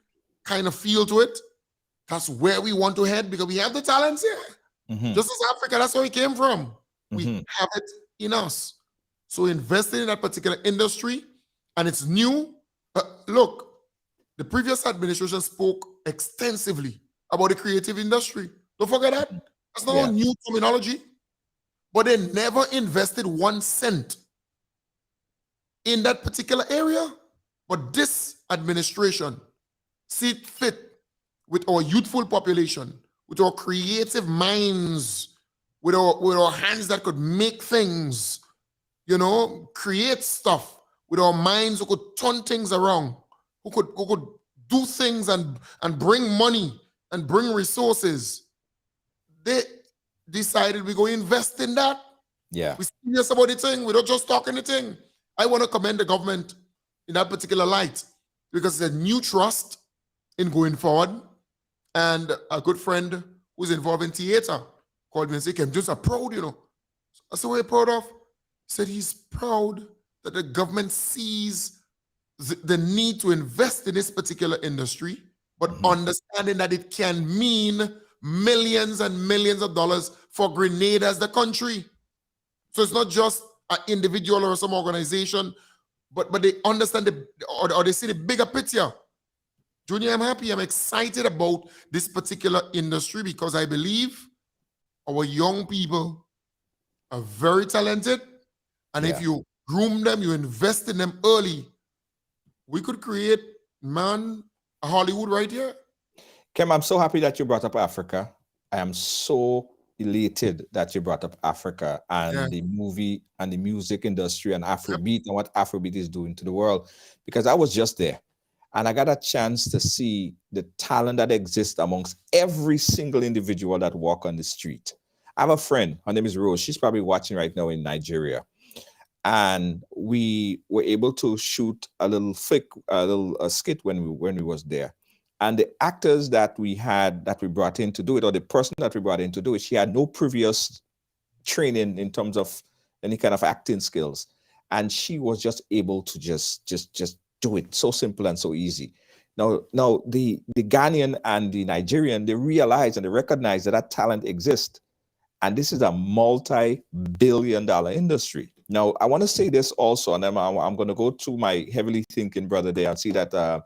kind of feel to it. That's where we want to head, because we have the talents here. Just as Africa, that's where we came from. We have it in us. So investing in that particular industry, and it's new. Look, the previous administration spoke extensively about the creative industry. Don't forget that. That's not a new terminology. But they never invested 1 cent in that particular area. But this administration see fit with our youthful population, with our creative minds, with our hands that could make things, create stuff, with our minds who could turn things around, who could do things and bring money and bring resources. They decided we're going to invest in that. Yeah. We're serious about the thing. We're not just talking the thing. I want to commend the government in that particular light, because it's a new trust in going forward. And a good friend who's involved in theater called me and said, I'm just proud, I said, what are you proud of? He said he's proud that the government sees the need to invest in this particular industry, but understanding that it can mean millions and millions of dollars for Grenada as the country. So it's not just an individual or some organization, but they understand or they see the bigger picture. Junior, I'm happy, I'm excited about this particular industry because I believe our young people are very talented. And if you groom them, you invest in them early, we could create, man, a Hollywood right here. Kim, I'm so happy that you brought up Africa. I am so elated that you brought up Africa and the movie and the music industry and Afrobeat and what Afrobeat is doing to the world, because I was just there and I got a chance to see the talent that exists amongst every single individual that walk on the street. I have a friend, her name is Rose. She's probably watching right now in Nigeria. And we were able to shoot a little skit when we was there. And the actors that we brought in to do it, or the person that we brought in to do it, she had no previous training in terms of any kind of acting skills. And she was just able to just do it. So simple and so easy. Now the Ghanaian and the Nigerian, they realize and they recognize that talent exists. And this is a multi-billion-dollar industry. Now, I want to say this also, and I'm going to go to my heavily thinking brother there and see that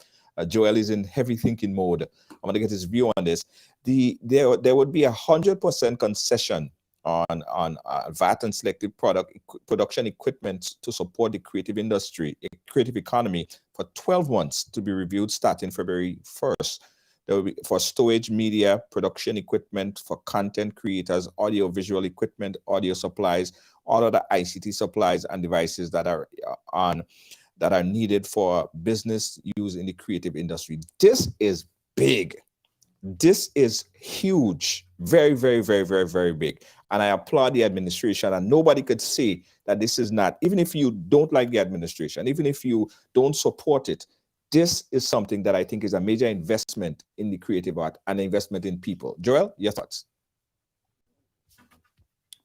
Joel is in heavy thinking mode. I'm going to get his view on this. There would be 100% concession on VAT and selected production equipment to support the creative industry, creative economy for 12 months to be reviewed starting February 1st. There will be for storage media, production equipment, for content creators, audio visual equipment, audio supplies, all other ICT supplies and devices that are needed for business use in the creative industry. This is big. This is huge. Very, very, very, very, very big. And I applaud the administration, and nobody could say that this is not, even if you don't like the administration, even if you don't support it, this is something that I think is a major investment in the creative art and investment in people. Joel, your thoughts?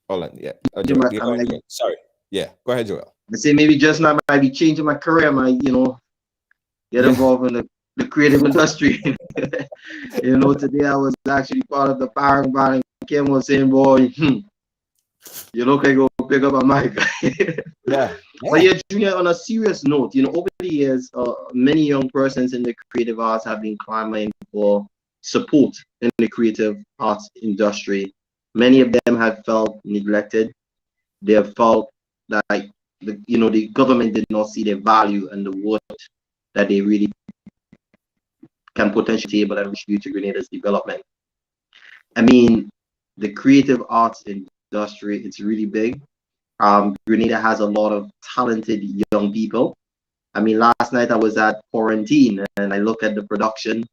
Hold on, yeah. Sorry. Yeah, go ahead, Joel. I say maybe just now I might be changing my career, I might, get involved in the creative industry. Today I was actually part of the firing band, and Kim was saying, boy, you look like you'll pick up a mic. Yeah. But yeah, Junior, on a serious note, over the years, many young persons in the creative arts have been clamoring for support in the creative arts industry. Many of them have felt neglected. They have felt that, the government did not see the value and the worth that they really can potentially be able to contribute to Grenada's development. I mean, the creative arts industry, it's really big. Grenada has a lot of talented young people. I mean, last night I was at Quarantine and I look at the production,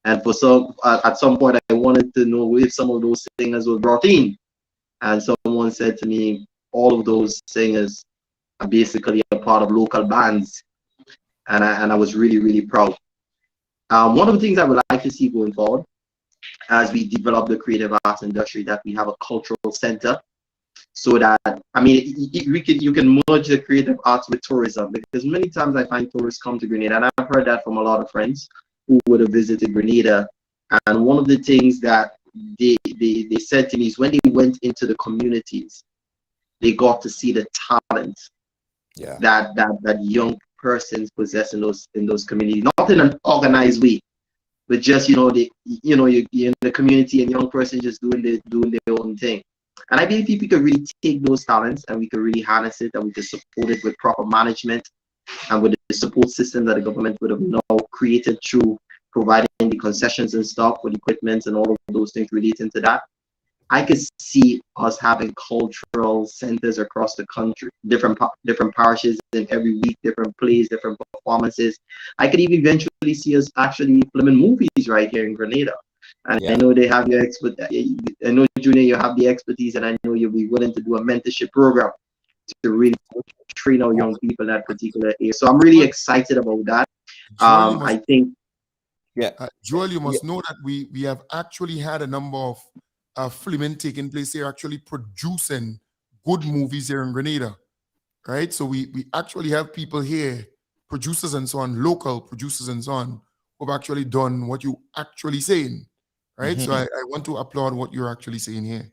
and at some point I wanted to know if some of those singers were brought in, and someone said to me, all of those singers are basically a part of local bands, and I was really, really proud. One of the things I would like to see going forward as we develop the creative arts industry, that we have a cultural center, so that, I mean, you can merge the creative arts with tourism, because many times I find tourists come to Grenada, and I've heard that from a lot of friends who would have visited Grenada. And one of the things that they said to me is when they went into the communities, they got to see the talent that young persons possess in those communities, not in an organized way, but just you're in the community and young person just doing their own thing. And I believe we could really take those talents and we could really harness it, and we could support it with proper management and with the support system that the government would have now created through providing the concessions and stuff with equipment and all of those things relating to that. I could see us having cultural centers across the country, different parishes in every week, different plays, different performances. I could even eventually see us actually filming movies right here in Grenada. And I know they have your I know, Junior, you have the expertise, and I know you'll be willing to do a mentorship program to really train our young people in that particular area. So I'm really excited about that. I think. Yeah, Joel, you must know that we have actually had a number of filming taking place here, actually producing good movies here in Grenada, right? So we actually have people here producers and so on, local producers and so on, who've actually done what you actually saying, right? So I want to applaud what you're actually saying here.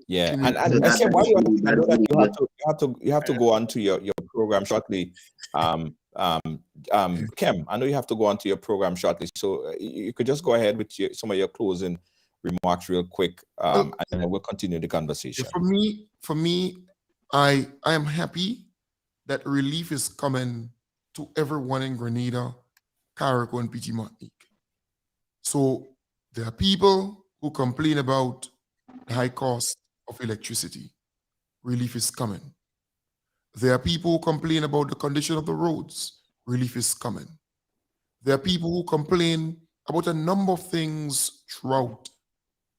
Yeah, Extremely and good. Kim, while you're on, I know that That you have to go on to your program shortly. Kim, I know you have to go on to your program shortly, so you could just go ahead with some of your closing remarks real quick, and then we'll continue the conversation. For me, I am happy that relief is coming to everyone in Grenada, Carriacou, and PG Martinique. So there are people who complain about the high cost of electricity. Relief is coming. There are people who complain about the condition of the roads. Relief is coming. There are people who complain about a number of things throughout.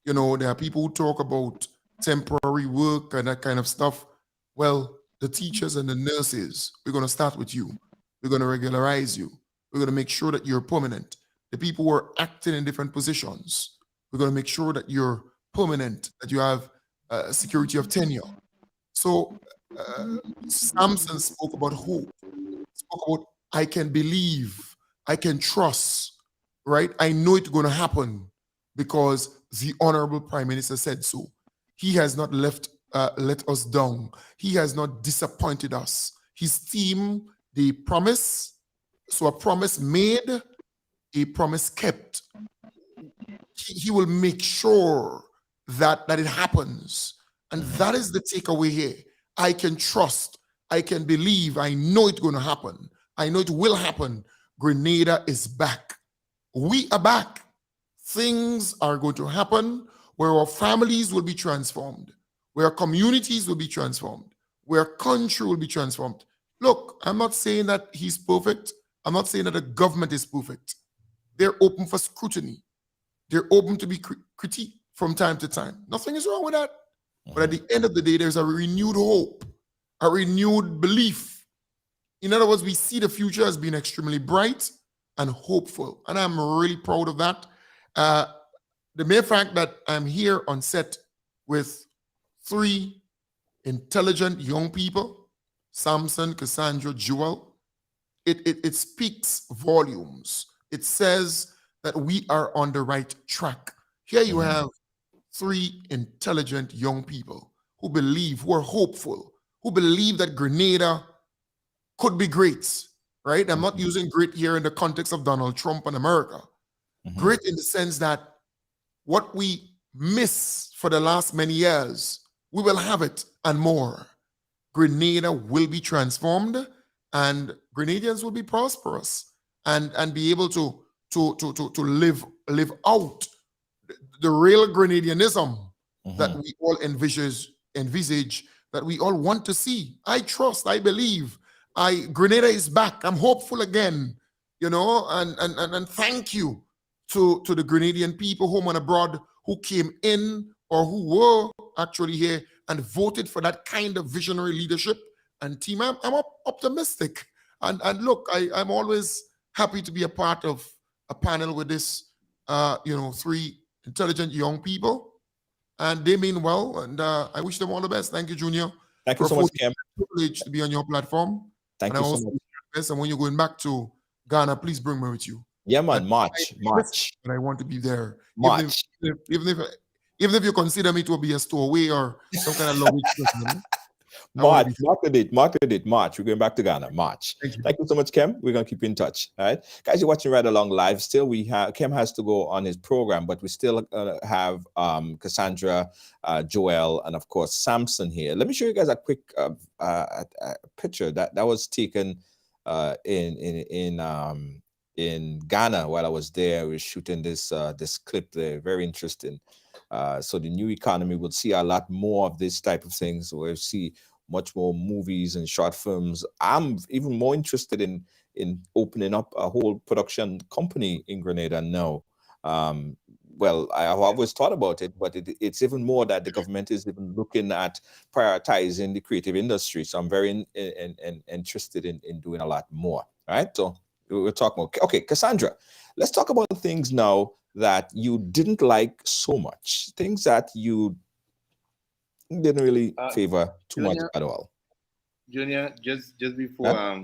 You know, there are people who talk about temporary work and that kind of stuff. Well, the teachers and the nurses, we're going to start with you. We're going to regularize you. We're going to make sure that you're permanent. The people who are acting in different positions, we're going to make sure that you're permanent, that you have security of tenure. So Sampson spoke about hope, spoke about I can believe, I can trust, right? I know it's going to happen because the Honorable Prime Minister said so. He has not let us down. He has not disappointed us. His team, they promise. So a promise made, a promise kept. He will make sure that it happens. And that is the takeaway here. I can trust. I can believe. I know it's going to happen. I know it will happen. Grenada is back. We are back. Things are going to happen where our families will be transformed, where our communities will be transformed, where our country will be transformed. Look, I'm not saying that he's perfect. I'm not saying that the government is perfect. They're open for scrutiny. They're open to be critiqued from time to time. Nothing is wrong with that. But at the end of the day, there's a renewed hope, a renewed belief. In other words, we see the future as being extremely bright and hopeful. And I'm really proud of that. The mere fact that I'm here on set with 3 intelligent young people, Sampson, Cassandra, Jewel, it speaks volumes. It says that we are on the right track. Here you have 3 intelligent young people who believe, who are hopeful, who believe that Grenada could be great, right? I'm not using great here in the context of Donald Trump and America. Great in the sense that what we miss for the last many years, we will have it and more. Grenada will be transformed and Grenadians will be prosperous and be able to live out the real Grenadianism that we all envisage, that we all want to see. I trust, I believe. Grenada is back. I'm hopeful again, you know, and thank you to the Grenadian people, home and abroad, who came in or who were actually here and voted for that kind of visionary leadership and team. I'm optimistic. And look, I'm always happy to be a part of a panel with this, 3 intelligent young people. And they mean well, and I wish them all the best. Thank you, Junior. Thank you so much, Kim. Privilege to be on your platform. Thank you so much. And when you're going back to Ghana, please bring me with you. Yeah, man, March. And I want to be there. March. Even if you consider me to be a stowaway or some kind of luggage person. March, mark the date, March. We're going back to Ghana, March. Thank you so much, Kim. We're going to keep in touch. All right. Guys, you're watching Right Along Live. Still, Kim has to go on his program, but we still have Cassandra, Joel, and of course, Sampson here. Let me show you guys a quick picture that was taken in Ghana while I was there. We were shooting this clip there. Very interesting. So the new economy will see a lot more of this type of things. We'll see much more movies and short films. I'm even more interested in opening up a whole production company in Grenada now. Well, I've always thought about it, but it's even more that the government is even looking at prioritizing the creative industry. So I'm very interested in doing a lot more. All right, so we'll talk more. Okay, Cassandra, let's talk about things now that you didn't like so much, things that you didn't really favor too much at all. Junior, just before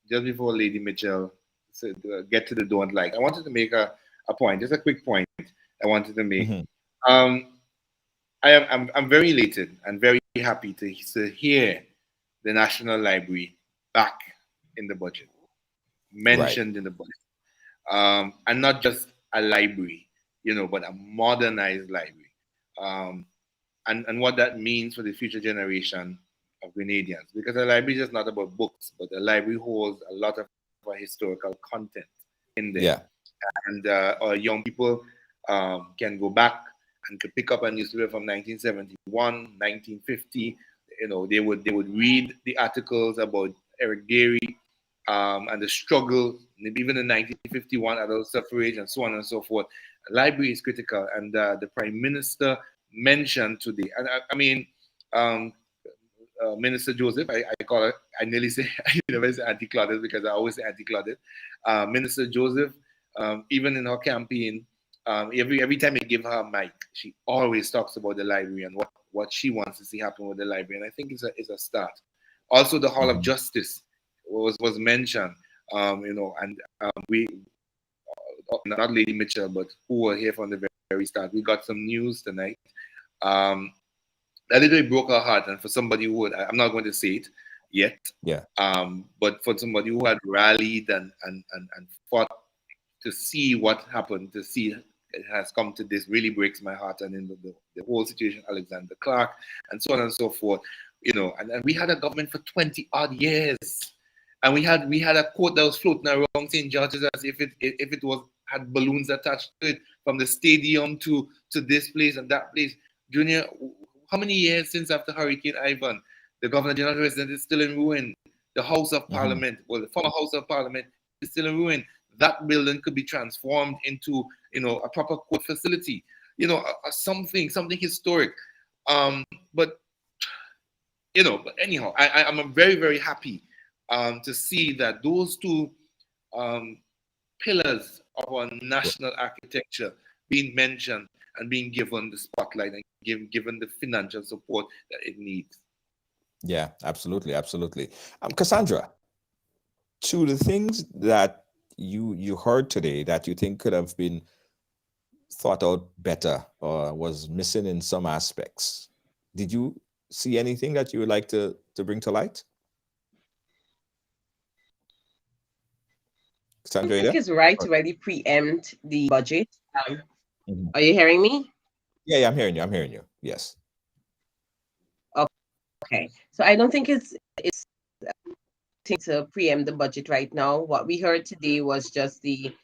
just before Lady Mitchell said, get to the don't like, I wanted to make a point, just a quick point I wanted to make. I'm very elated and very happy to hear the National Library back in the budget, mentioned in the budget, and not just a library, but a modernized library, and what that means for the future generation of Grenadians, because a library is just not about books, but a library holds a lot of historical content in there, and our young people can go back and could pick up a newspaper from 1971, 1950. They would read the articles about Eric Gary and the struggle, even in 1951, adult suffrage, and so on and so forth. A library is critical, and the Prime Minister mentioned today, and I mean, Minister Joseph, I call her, I nearly say, I never say Auntie Claudette because I always say Auntie Claudette. Minister Joseph, even in her campaign, every time you give her a mic, she always talks about the library and what she wants to see happen with the library, and I think it's a start. Also, the Hall of Justice was mentioned, and we, not Lady Mitchell, but who were here from the very start. We got some news tonight. That literally broke our heart, and for somebody who would, I'm not going to say it yet, but for somebody who had rallied and fought to see what happened, to see it has come to this, really breaks my heart. And in the whole situation, Alexander Clark, and so on and so forth, and we had a government for 20 odd years, and we had a quote that was floating around St. George's as if it had balloons attached to it, from the stadium to this place and that place. Junior, how many years since after Hurricane Ivan, the Governor General residence is still in ruin? The House of Parliament, well, the former House of Parliament is still in ruin. That building could be transformed into, a proper court facility, something historic. But anyhow, I'm very, very happy to see that those two pillars of our national architecture being mentioned and being given the spotlight and given the financial support that it needs. Yeah, absolutely. Cassandra, to the things that you heard today that you think could have been thought out better or was missing in some aspects, did you see anything that you would like to bring to light? Cassandra, I think it's right to really preempt the budget. Are you hearing me? Yeah, I'm hearing you. Yes. Okay. So I don't think it's to preempt the budget right now. What we heard today was just the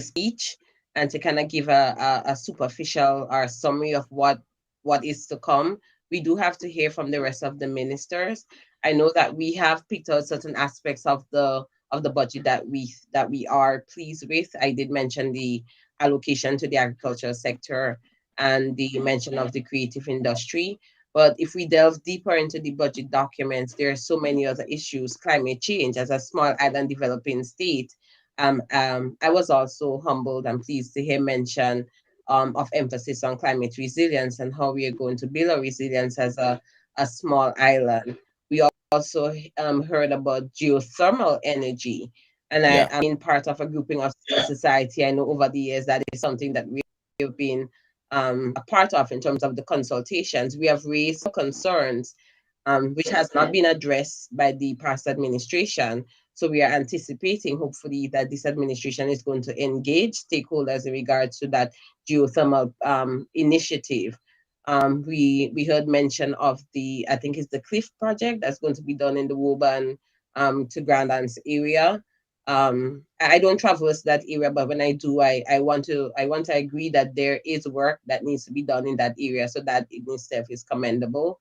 speech, and to kind of give a superficial or summary of what is to come. We do have to hear from the rest of the ministers. I know that we have picked out certain aspects of the budget that we are pleased with. I did mention the allocation to the agricultural sector and the mention of the creative industry. But if we delve deeper into the budget documents, there are so many other issues. Climate change, as a small island developing state, I was also humbled and pleased to hear mention of emphasis on climate resilience and how we are going to build our resilience as a small island. We also heard about geothermal energy, and I'm in part of a grouping of civil society. I know over the years that is something that we have been a part of in terms of the consultations. We have raised concerns which has not been addressed by the past administration. So we are anticipating, hopefully, that this administration is going to engage stakeholders in regards to that geothermal initiative. We heard mention of I think it's the Cliff project that's going to be done in the Woburn to Grand Anse area. I don't traverse that area, but when I do, I want to agree that there is work that needs to be done in that area, so that in itself is commendable.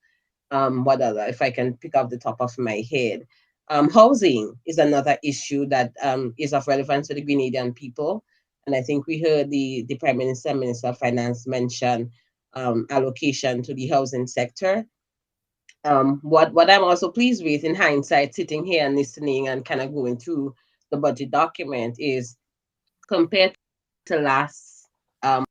What other, if I can pick off the top of my head? Housing is another issue that is of relevance to the Grenadian people. And I think we heard the Prime Minister, Minister of Finance mention allocation to the housing sector. What I'm also pleased with in hindsight, sitting here and listening and kind of going through the budget document, is compared to last what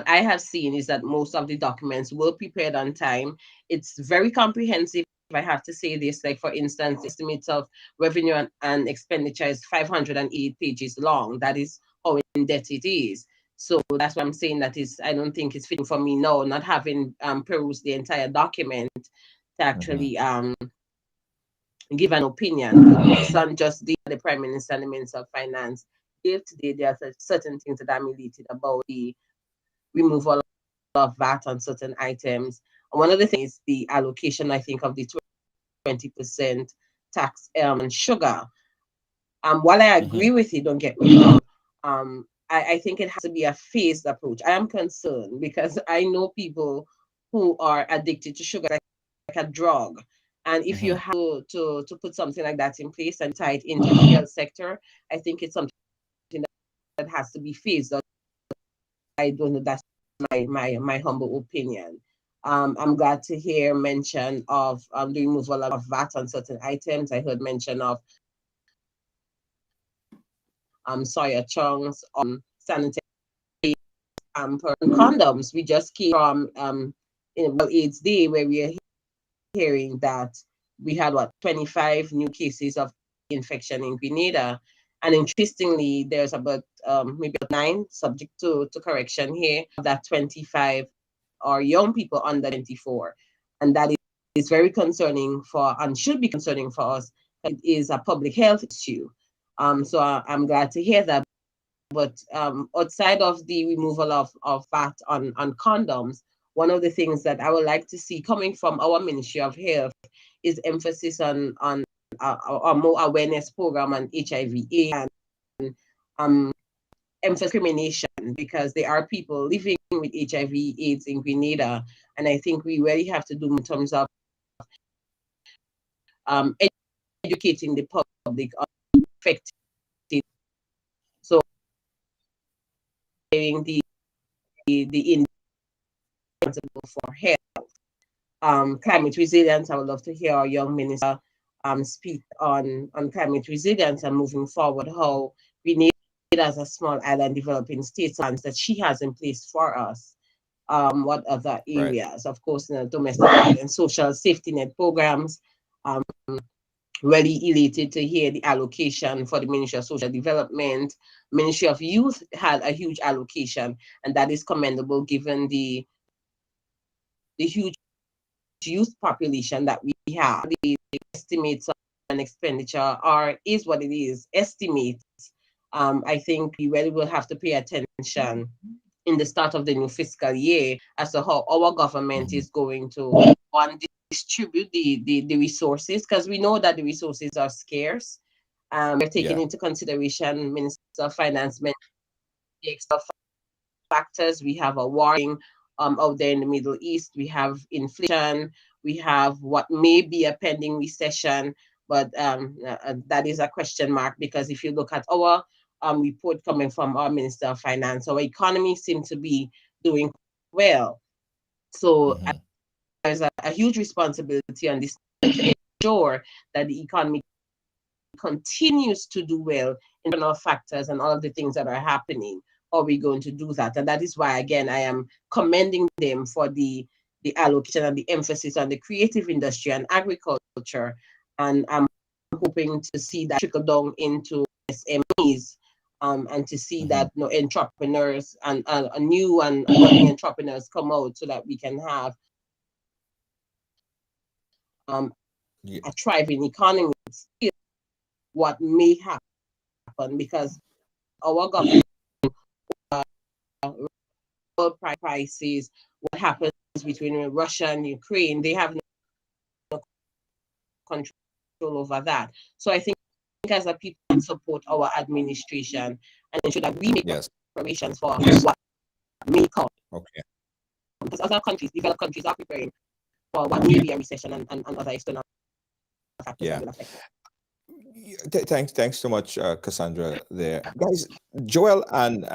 I have seen is that most of the documents were prepared on time. It's very comprehensive I have to say this, like for instance, estimates of revenue and expenditure is 508 pages long. That is how in depth it is. So that's why I'm saying that is, I don't think it's fitting for me now, not having perused the entire document to actually give an opinion based on just the Prime Minister and the Minister of Finance. If today there are certain things that I'm elated about the removal of VAT on certain items. And one of the things is the allocation, I think, of the 20% tax on sugar. While I agree with you, don't get me wrong, I think it has to be a phased approach. I am concerned because I know people who are addicted to sugar like a drug. And if you have to put something like that in place and tie it into the health sector, I think it's something that has to be phased. I don't know. That's my humble opinion. I'm glad to hear mention of the removal of VAT on certain items. I heard mention of soya chunks, sanitary condoms. We just came from World AIDS Day where we are hearing that we had 25 new cases of infection in Grenada. And interestingly, there's about maybe 9, subject to correction here, that 25 are young people under 24. And that is very concerning for, and should be concerning for us. It is a public health issue. So I'm glad to hear that. But outside of the removal of VAT on condoms, one of the things that I would like to see coming from our Ministry of Health is emphasis on a more awareness program on HIV/AIDS and emphasis discrimination, because there are people living with HIV/AIDS in Grenada, and I think we really have to do in terms of educating the public on effective. So the responsible for health. Climate resilience, I would love to hear our young minister speak on climate resilience and moving forward, how we need as a small island developing state plans that she has in place for us. What other areas? Right. Of course, domestic and social safety net programs. Really elated to hear the allocation for the Ministry of Social Development. Ministry of Youth had a huge allocation, and that is commendable given the huge youth population that we have. The estimates on expenditure is what it is, estimates. I think we really will have to pay attention in the start of the new fiscal year as to how our government is going to distribute the resources, because we know that the resources are scarce. We're taking into consideration Minister of Finance, the extra factors. We have a warring out there in the Middle East. We have inflation. We have what may be a pending recession, but that is a question mark, because if you look at our report coming from our Minister of Finance, our economy seems to be doing well. So there's a huge responsibility on this to ensure that the economy continues to do well in all factors and all of the things that are happening. Are we going to do that? And that is why, again, I am commending them for the allocation and the emphasis on the creative industry and agriculture. And I'm hoping to see that trickle down into SMEs, and to see that entrepreneurs and new and budding entrepreneurs come out, so that we can have a thriving economy. What may happen, because our government, world prices, what happens between Russia and Ukraine, they have no control over that. So I think as a people can support our administration and ensure that we make preparations for what may come. Okay. Because other countries, developed countries, are preparing for what may be a recession and other external factors. Thanks so much, Cassandra. There, guys, Joel and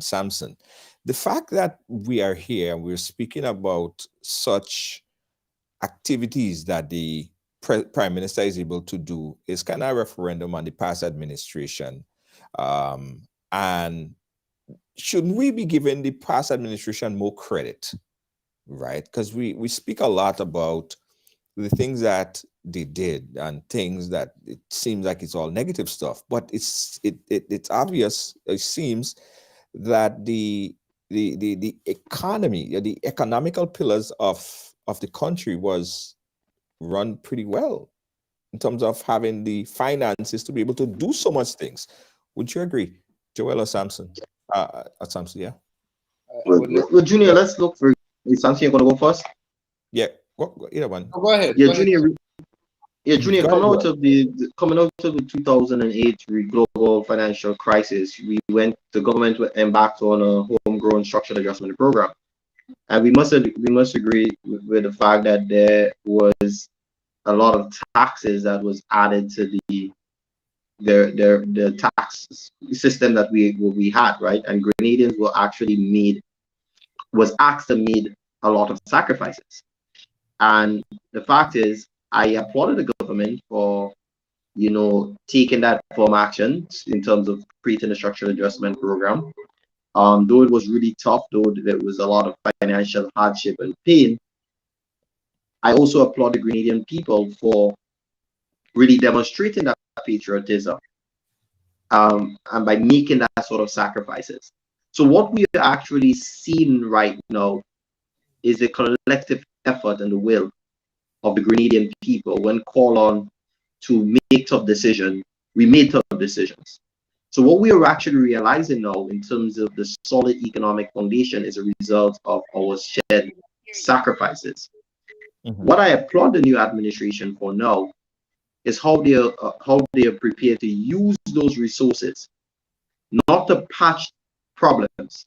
Sampson. The fact that we are here and we're speaking about such activities that the Prime Minister is able to do is kind of a referendum on the past administration. And shouldn't we be giving the past administration more credit right? Because we speak a lot about the things that they did and things that it seems like it's all negative stuff, but it's obvious, it seems, that the economy, the economical pillars of the country was run pretty well in terms of having the finances to be able to do so much things. Would you agree, Joel or Sampson? Sampson, yeah. I would like. Well, Junior, let's look for is something you're gonna go first. Yeah, either one. Oh, go ahead. Yeah, Go ahead. Junior. Yeah, Junior, Go ahead, Joel. coming out of the 2008 global financial crisis, the government embarked on a homegrown structural adjustment program, and we must agree with the fact that there was a lot of taxes that was added to the tax system that we had, right? And Grenadians was asked to make a lot of sacrifices. And the fact is, I applauded the government for, taking that firm action in terms of creating a structural adjustment program. Though it was really tough, though there was a lot of financial hardship and pain, I also applaud the Grenadian people for really demonstrating that patriotism, and by making that sort of sacrifices. So what we are actually seeing right now is the collective effort and the will of the Grenadian people when called on to make tough decisions. We made tough decisions. So what we are actually realizing now in terms of the solid economic foundation is a result of our shared sacrifices. What I applaud the new administration for now is how they are prepared to use those resources, not to patch problems,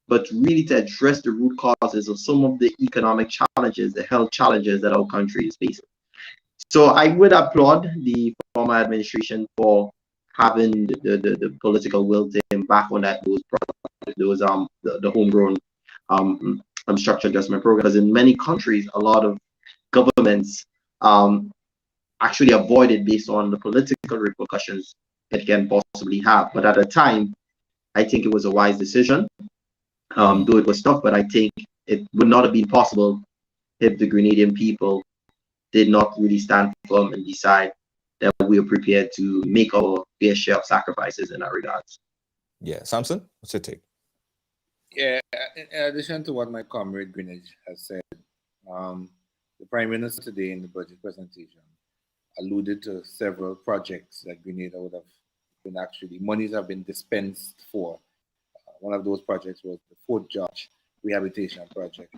but really to address the root causes of some of the economic challenges, the health challenges that our country is facing. So I would applaud the former administration for having the political will to embark on the homegrown structure adjustment program. Because in many countries, a lot of governments actually avoid it based on the political repercussions it can possibly have. But at the time, I think it was a wise decision. Though it was tough, but I think it would not have been possible if the Grenadian people did not really stand firm and decide that we are prepared to make our fair share of sacrifices in that regards. Yeah, Samson, what's your take? Yeah, in addition to what my comrade Greenwich has said, the Prime Minister today in the budget presentation alluded to several projects that Grenada would have been monies have been dispensed for. One of those projects was the Fort George Rehabilitation project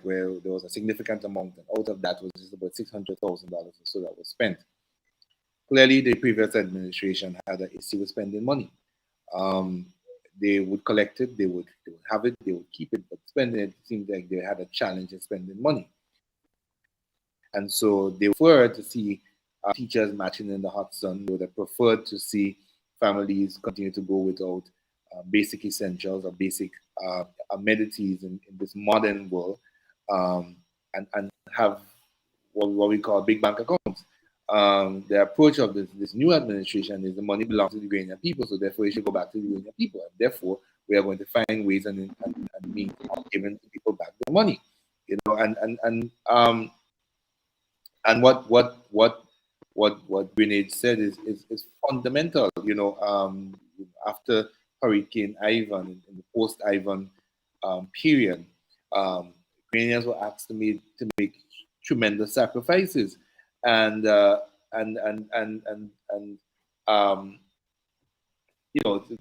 where there was a significant amount, and out of that was just about $600,000 or so that was spent. Clearly, the previous administration had an issue with spending money. They would collect it, they would have it, they would keep it, but spending it seemed like they had a challenge in spending money. And so they preferred to see teachers marching in the hot sun. They would have preferred to see families continue to go without basic essentials or basic amenities in this modern world, and have what we call big bank accounts. The approach of this new administration is the money belongs to the Ghanaian people, so therefore it should go back to the Ghanaian people. And therefore, we are going to find ways and means of giving people back the money. And what Grenade said is fundamental. After Hurricane Ivan, in the post-Ivan period, Ghanaians were asked to make tremendous sacrifices, and the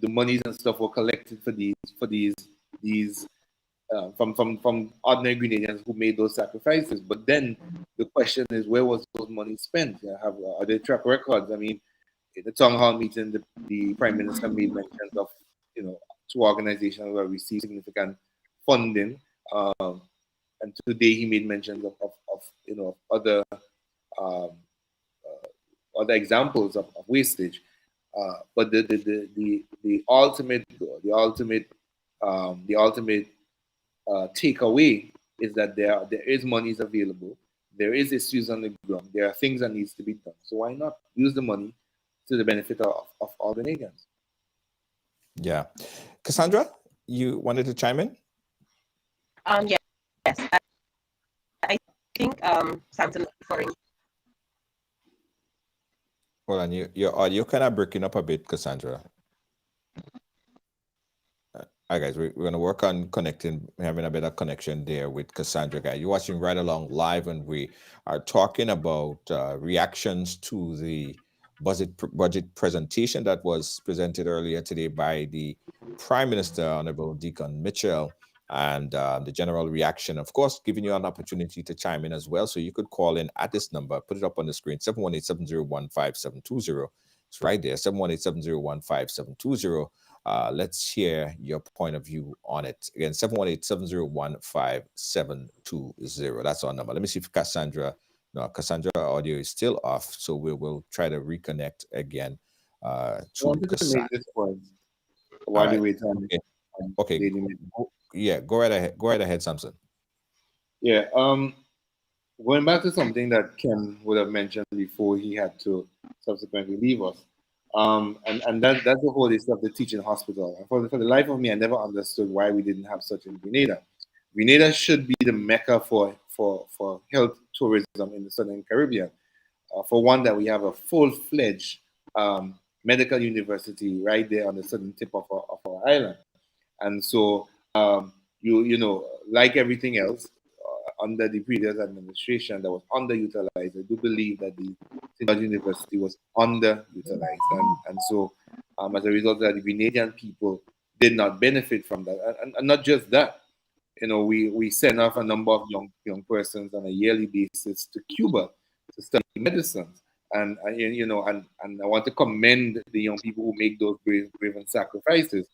monies and stuff were collected for these from ordinary Grenadians who made those sacrifices. But then the question is, where was those money spent? Are there track records? I mean, in the town hall meeting, the Prime Minister made mention of two organizations where received significant funding, and today he made mention of other examples of wastage. But the ultimate takeaway is that there is monies available. There is issues on the ground. There are things that needs to be done. So why not use the money to the benefit of all the Ghanaians? Yeah. Cassandra, you wanted to chime in? Yes. Yes, I think Sampson is referring. Hold on, your audio kind of breaking up a bit, Cassandra. All right, guys, we're going to work on connecting, having a better connection there with Cassandra. Guys, you're watching Right Along Live, and we are talking about reactions to the budget presentation that was presented earlier today by the Prime Minister, Honorable Deacon Mitchell, and the general reaction. Of course, giving you an opportunity to chime in as well. So you could call in at this number, put it up on the screen, 718-701-5720. It's right there, 718-701-5720. Let's hear your point of view on it. Again, 718-701-5720. That's our number. Let me see if Cassandra, no, Cassandra audio is still off. So we will try to reconnect again I to wanted to Cassandra. make this point while you wait on Okay. Lady Mitchell. Yeah, go right ahead. Go right ahead, Sampson. Yeah. Going back to something that Ken would have mentioned before he had to subsequently leave us. And that's the whole issue of the teaching hospital. And for the life of me, I never understood why we didn't have such in Grenada. Grenada should be the mecca for health tourism in the Southern Caribbean. For one, that we have a full-fledged medical university right there on the southern tip of our island. And so, you know, like everything else, under the previous administration that was underutilized, I do believe that the university was underutilized. And so, as a result of that, the Grenadian people did not benefit from that. And not just that, you know, we send off a number of young persons on a yearly basis to Cuba to study medicine. And you know, and I want to commend the young people who make those brave sacrifices.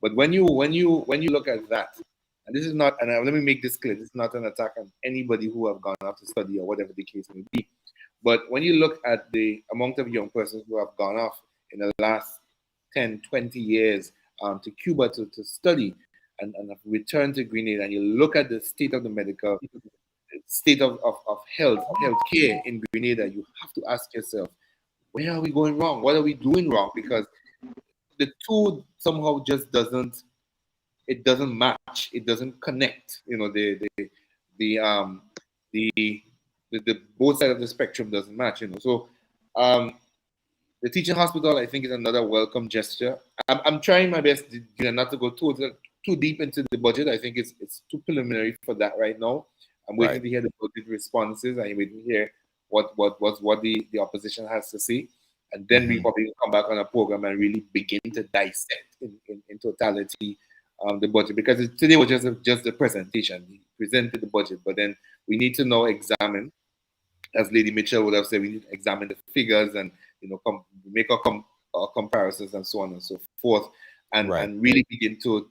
But when you look at that, and this is not, and let me make this clear, this is not an attack on anybody who have gone off to study or whatever the case may be. But when you look at the amount of young persons who have gone off in the last 10, 20 years to Cuba to study and have returned to Grenada, and you look at the state of the medical state of healthcare in Grenada, you have to ask yourself, where are we going wrong? What are we doing wrong? Because the two somehow just doesn't match. It doesn't connect. You know, the both sides of the spectrum doesn't match. You know, so the teaching hospital, I think, is another welcome gesture. I'm trying my best, not to go too deep into the budget. I think it's too preliminary for that right now. I'm waiting to hear the budget responses. I'm waiting to hear what the opposition has to say, and then we probably come back on a program and really begin to dissect in totality the budget, because today was just the presentation. We presented the budget, but then we need to now examine, as Lady Mitchell would have said, we need to examine the figures and, you know, make our comparisons and so on and so forth, and really begin to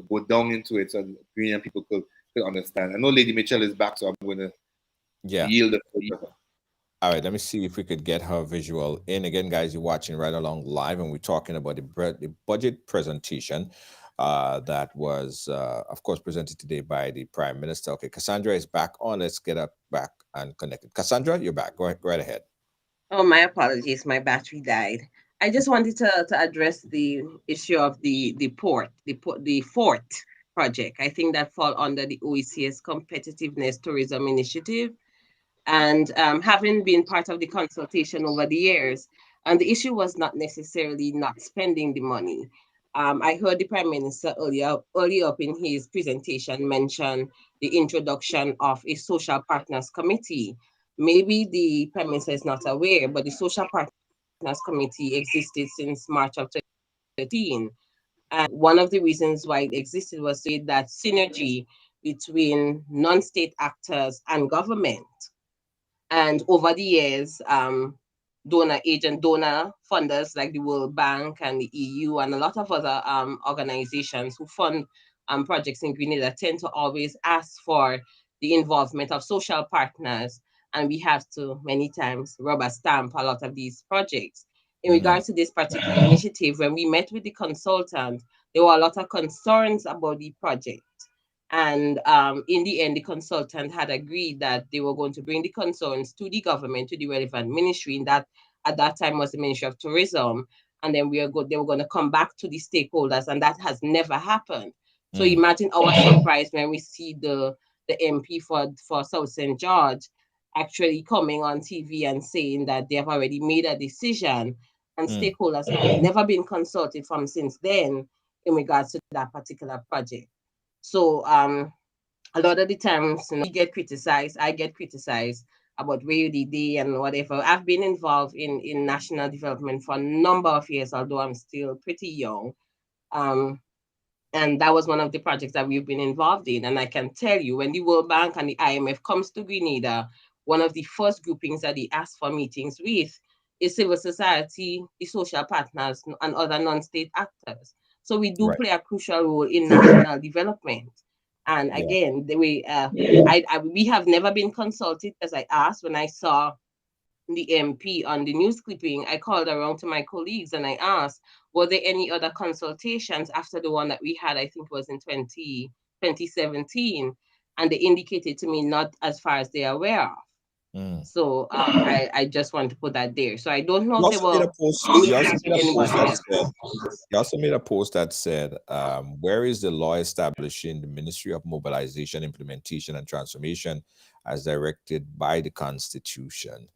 go down into it so Ghanaian people could understand. I know Lady Mitchell is back, so I'm going to yield the floor to her. All right, let me see if we could get her visual in. Again, guys, you're watching Right Along Live, and we're talking about the budget presentation that was, of course, presented today by the Prime Minister. Okay, Cassandra is back on. Let's get her back and connected. Cassandra, you're back. Go right ahead. Oh, my apologies. My battery died. I just wanted to address the issue of the fort project. I think that fall under the OECS Competitiveness Tourism Initiative. And having been part of the consultation over the years, and the issue was not necessarily not spending the money. I heard the Prime Minister earlier up in his presentation mention the introduction of a social partners committee. Maybe the Prime Minister is not aware, but the social partners committee existed since March of 2013. And one of the reasons why it existed was to create that synergy between non-state actors and government. And over the years, donor funders like the World Bank and the EU and a lot of other organizations who fund projects in Grenada tend to always ask for the involvement of social partners. And we have to many times rubber stamp a lot of these projects. In regards to this particular initiative, when we met with the consultant, there were a lot of concerns about the project. And in the end, the consultant had agreed that they were going to bring the concerns to the government, to the relevant ministry, and that at that time was the Ministry of Tourism. And then they were going to come back to the stakeholders, and that has never happened. So imagine our surprise when we see the the MP for South St. George actually coming on TV and saying that they have already made a decision, and stakeholders have never been consulted from since then in regards to that particular project. So a lot of the times, you know, we get criticized, I get criticized about where you did and whatever. I've been involved in national development for a number of years, although I'm still pretty young. And that was one of the projects that we've been involved in. And I can tell you, when the World Bank and the IMF comes to Grenada, one of the first groupings that they ask for meetings with is civil society, the social partners, and other non-state actors. So we do play a crucial role in national development. And again, the way we have never been consulted, as I asked when I saw the MP on the news clipping. I called around to my colleagues and I asked, were there any other consultations after the one that we had, I think was in 2017? And they indicated to me not as far as they're aware of. So I just want to put that there. So I don't know if they were. You also made a post that said, where is the law establishing the Ministry of Mobilization, Implementation, and Transformation as directed by the Constitution?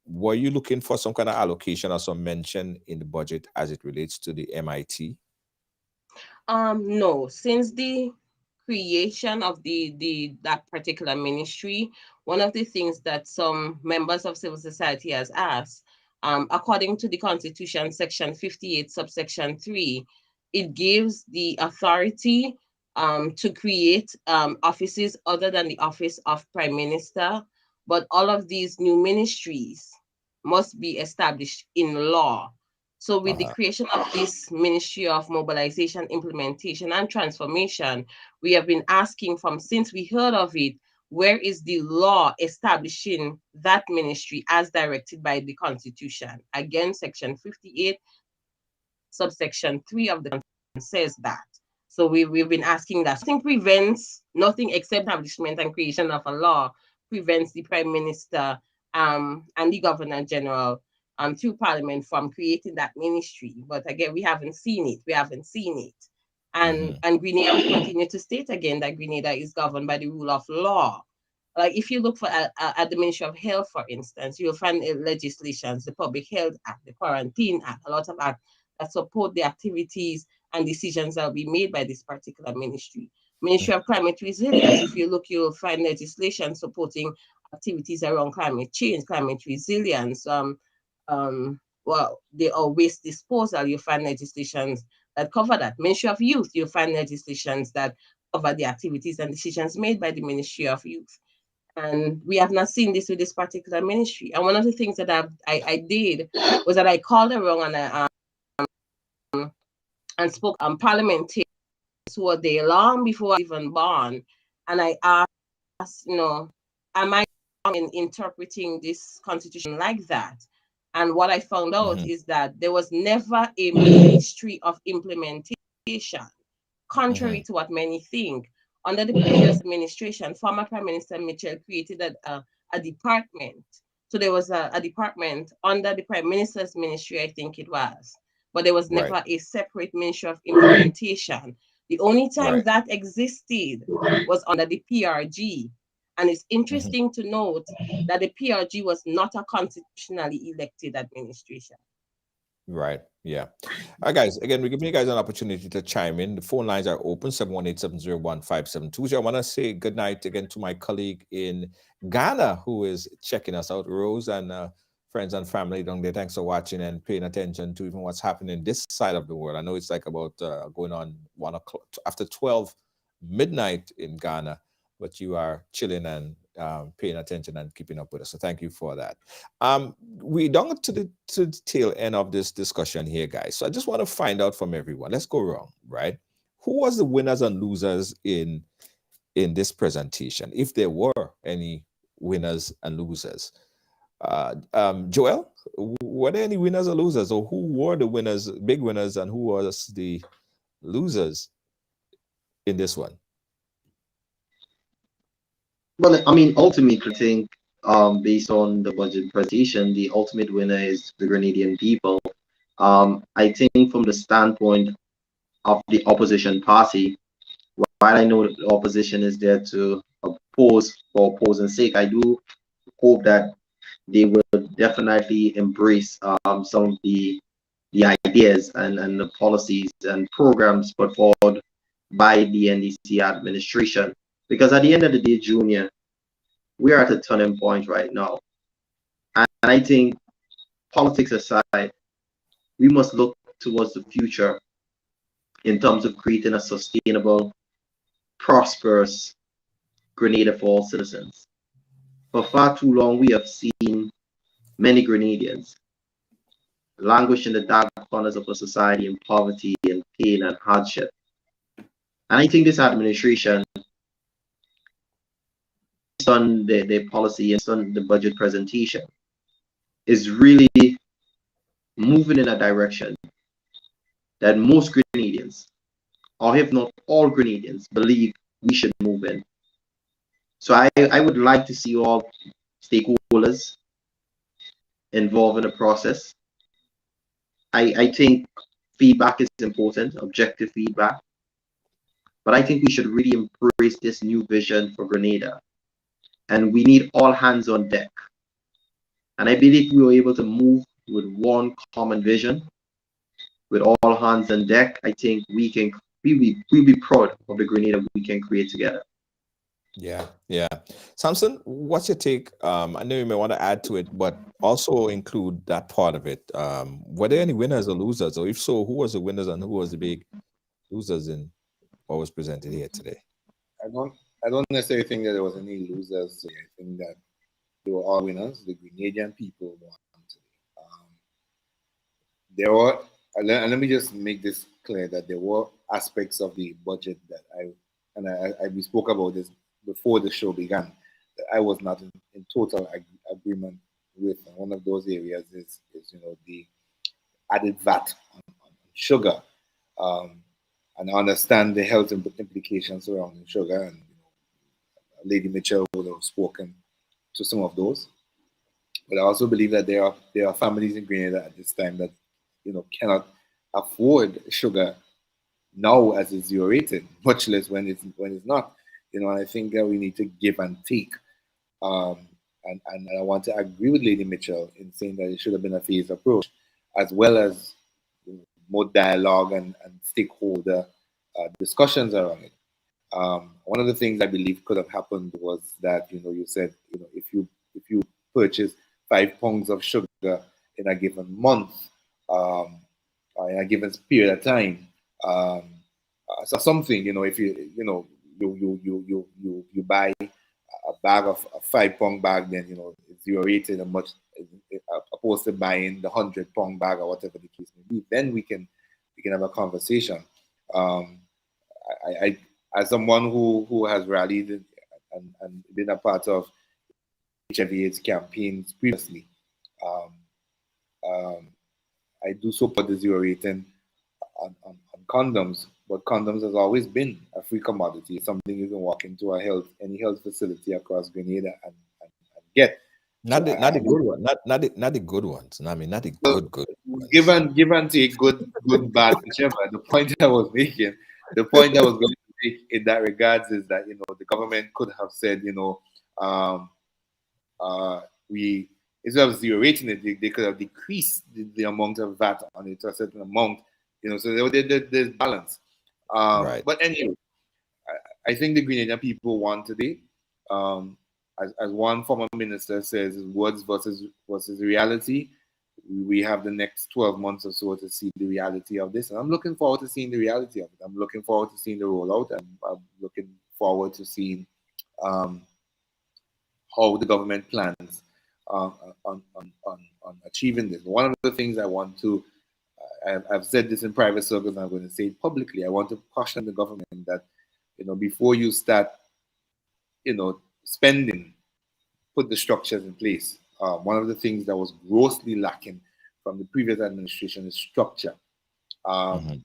Were you looking for some kind of allocation or some mention in the budget as it relates to the MIT? No, since the creation of that particular ministry, one of the things that some members of civil society has asked, according to the Constitution, Section 58, subsection 3, it gives the authority to create offices other than the office of Prime Minister, but all of these new ministries must be established in law. So with the creation of this Ministry of Mobilization, Implementation, and Transformation, we have been asking since we heard of it, where is the law establishing that ministry as directed by the Constitution? Again, Section 58, subsection 3 of the Constitution says that. So we've been asking that. Nothing except establishment and creation of a law prevents the Prime Minister and the Governor General through Parliament from creating that ministry. But again, we haven't seen it. And Grenada will continue to state again that Grenada is governed by the rule of law. Like if you look at the Ministry of Health, for instance, you'll find legislations, the Public Health Act, the Quarantine Act, a lot of acts that support the activities and decisions that will be made by this particular ministry. Ministry of Climate Resilience, if you look, you'll find legislation supporting activities around climate change, climate resilience, waste disposal, you'll find legislations that cover that. Ministry of Youth, you'll find legislations that cover the activities and decisions made by the Ministry of Youth. And we have not seen this with this particular ministry. And one of the things that I did was that I called around and spoke on parliamentarians who were there long before I was even born. And I asked, am I wrong in interpreting this constitution like that? And what I found out is that there was never a Ministry of Implementation, contrary to what many think. Under the previous administration, former Prime Minister Mitchell created a department. So there was a department under the Prime Minister's ministry, I think it was. But there was never a separate Ministry of Implementation. The only time that existed was under the PRG. And it's interesting to note that the PRG was not a constitutionally elected administration. Right. Yeah. All right, guys. Again, we're giving you guys an opportunity to chime in. The phone lines are open, 718-701-572. So I want to say good night again to my colleague in Ghana who is checking us out, Rose, and friends and family down there. Thanks for watching and paying attention to even what's happening this side of the world. I know it's like about going on 1 o'clock after 12 midnight in Ghana, but you are chilling and paying attention and keeping up with us. So thank you for that. We're down to the tail end of this discussion here, guys. So I just want to find out from everyone. Let's go wrong, right? Who was the winners and losers in this presentation, if there were any winners and losers? Joel, were there any winners or losers, or who were the winners, big winners, and who was the losers in this one? Well, I mean, ultimately, I think, based on the budget presentation, the ultimate winner is the Grenadian people. I think from the standpoint of the opposition party, while I know that the opposition is there to oppose for opposing sake, I do hope that they will definitely embrace some of the ideas and the policies and programs put forward by the NDC administration. Because at the end of the day, Junior, we are at a turning point right now. And I think, politics aside, we must look towards the future in terms of creating a sustainable, prosperous Grenada for all citizens. For far too long, we have seen many Grenadians languish in the dark corners of our society in poverty and pain and hardship. And I think this administration, based on their policy and on the budget presentation, is really moving in a direction that most Grenadians, or if not all Grenadians, believe we should move in. So I would like to see all stakeholders involved in the process. I think feedback is important, objective feedback, but I think we should really embrace this new vision for Grenada, and we need all hands on deck. And I believe we were able to move with one common vision, with all hands on deck. I think we'll be proud of the Grenada we can create together. Yeah, yeah. Samson, what's your take? I know you may want to add to it, but also include that part of it. Were there any winners or losers? Or if so, who was the winners and who was the big losers in what was presented here today? I don't necessarily think that there was any losers. I think that they were all winners. The Grenadian people won today. There were, and let me just make this clear, that there were aspects of the budget that we spoke about this before the show began, that I was not in total agreement with. And one of those areas is the added VAT on sugar, and I understand the health implications surrounding sugar, and Lady Mitchell would have spoken to some of those. But I also believe that there are families in Grenada at this time that cannot afford sugar now as it's zero rated, much less when it's not. And I think that we need to give and take. And I want to agree with Lady Mitchell in saying that it should have been a phased approach, as well as more dialogue and stakeholder discussions around it. One of the things I believe could have happened was that you said if you purchase 5 pounds of sugar in a given month, or in a given period of time, so something if you buy a bag of a 5 pound bag, then it's zero rated and much opposed to buying the 100 pound bag or whatever the case may be. Then we can have a conversation. I as someone who has rallied and been a part of HIV/AIDS campaigns previously, I do support the zero rating on condoms, but condoms has always been a free commodity. It's something you can walk into any health facility across Grenada and get. Not the good one, not the good ones. I mean, not the good ones. Give and take, good, bad, whichever. The point I was making, the point I was going to make in that regards is that the government could have said we, instead of zero rating it, they could have decreased the amount of VAT on it to a certain amount. So there's balance. Right. But anyway, I think the Grenadian people won today. As one former minister says, words versus reality. We have the next 12 months or so to see the reality of this. And I'm looking forward to seeing the reality of it. I'm looking forward to seeing the rollout. I'm looking forward to seeing how the government plans on achieving this. One of the things I want to, I've said this in private circles, and I'm going to say it publicly. I want to caution the government that, before you start, spending, put the structures in place. One of the things that was grossly lacking from the previous administration is structure. And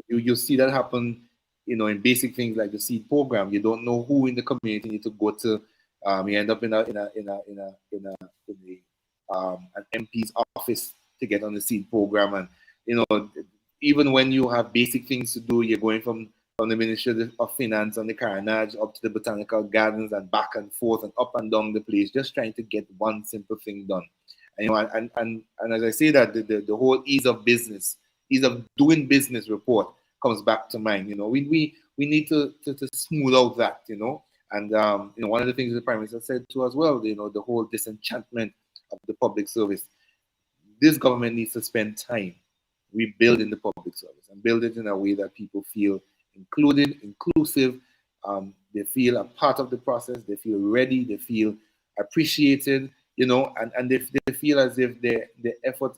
you see that happen, in basic things like the seed program. You don't know who in the community you need to go to. You end up in an MP's office to get on the seed program, and even when you have basic things to do, you're going from from the Ministry of Finance on the Carnage up to the Botanical Gardens and back and forth and up and down the place, just trying to get one simple thing done. And, you know, and as I say that, the whole ease of doing business report comes back to mind. You know, we need to smooth out that, you know. And, you know, one of the things the Prime Minister said too as well, you know, the whole disenchantment of the public service. This government needs to spend time rebuilding the public service and build it in a way that people feel included, inclusive, they feel a part of the process, they feel ready, they feel appreciated, you know, and they feel as if their effort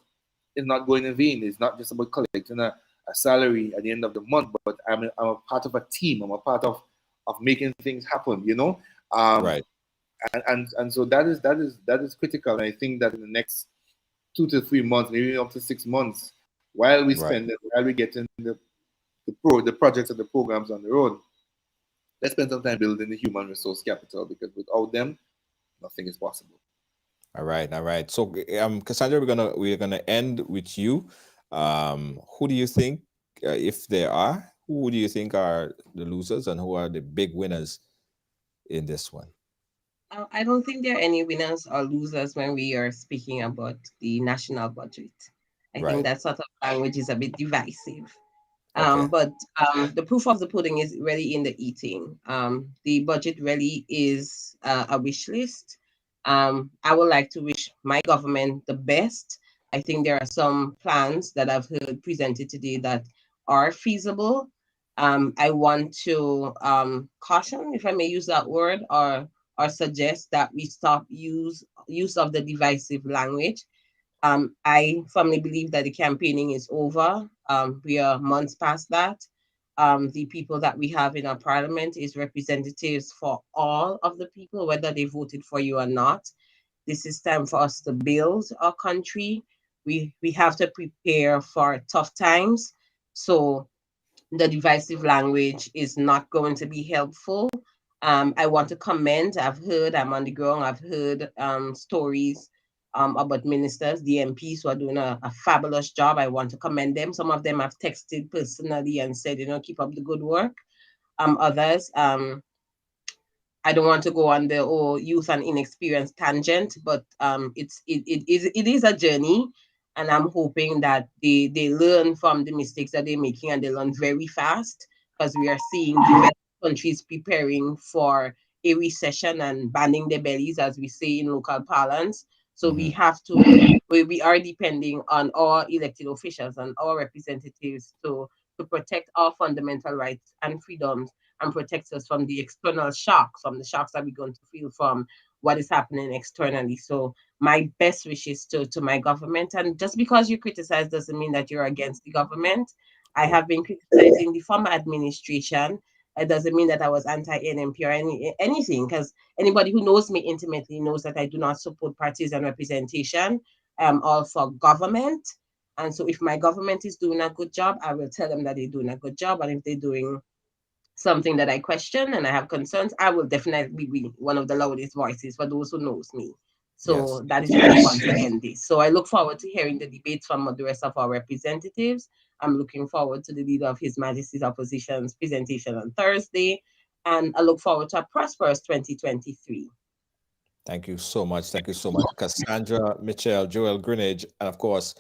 is not going in vain. It's not just about collecting a salary at the end of the month, but I'm a part of a team. I'm a part of making things happen, you know. Right. And so that is critical. And I think that in the next 2 to 3 months, maybe up to 6 months, while we spend it, while we get in the projects and the programs on the road, let's spend some time building the human resource capital, because without them, nothing is possible. All right. So, Cassandra, we're gonna end with you. Who do you think, if there are, who do you think are the losers and who are the big winners in this one? I don't think there are any winners or losers when we are speaking about the national budget. I think that sort of language is a bit divisive. But the proof of the pudding is really in the eating. The budget really is a wish list. I would like to wish my government the best. I think there are some plans that I've heard presented today that are feasible. I want to caution, if I may use that word, or suggest that we stop use of the divisive language. I firmly believe that the campaigning is over. We are months past that. The people that we have in our parliament is representatives for all of the people, whether they voted for you or not. This is time for us to build our country. We have to prepare for tough times. So the divisive language is not going to be helpful. I want to commend, I'm on the ground, I've heard stories about ministers, the MPs who are doing a fabulous job. I want to commend them. Some of them have texted personally and said, you know, keep up the good work. Others, I don't want to go on the youth and inexperience tangent, but it is a journey, and I'm hoping that they learn from the mistakes that they're making, and they learn very fast, because we are seeing developed countries preparing for a recession and banding their bellies, as we say in local parlance. So we have to, we are depending on our elected officials and our representatives to protect our fundamental rights and freedoms, and protects us from the external shocks, from the shocks that we're going to feel from what is happening externally. So my best wishes to my government. And just because you criticize doesn't mean that you're against the government. I have been criticizing the former administration. It doesn't mean that I was anti-NMP or anything, because anybody who knows me intimately knows that I do not support parties and representation. I'm all for government. And so if my government is doing a good job, I will tell them that they're doing a good job. And if they're doing something that I question and I have concerns, I will definitely be one of the loudest voices for those who knows me. So that is where I want to end this. So I look forward to hearing the debates from the rest of our representatives. I'm looking forward to the Leader of His Majesty's Opposition's presentation on Thursday. And I look forward to a prosperous 2023. Thank you so much. Thank you so much, Cassandra, Mitchell, Joel Greenidge, and of course,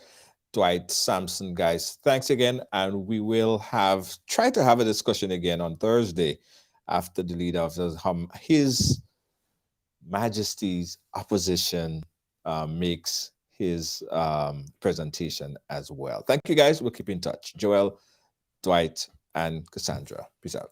Dwight Sampson, guys. Thanks again. And we will try to have a discussion again on Thursday after the Leader of His Majesty's Opposition makes his presentation as well. Thank you, guys. We'll keep in touch. Joel, Dwight, and Cassandra. Peace out.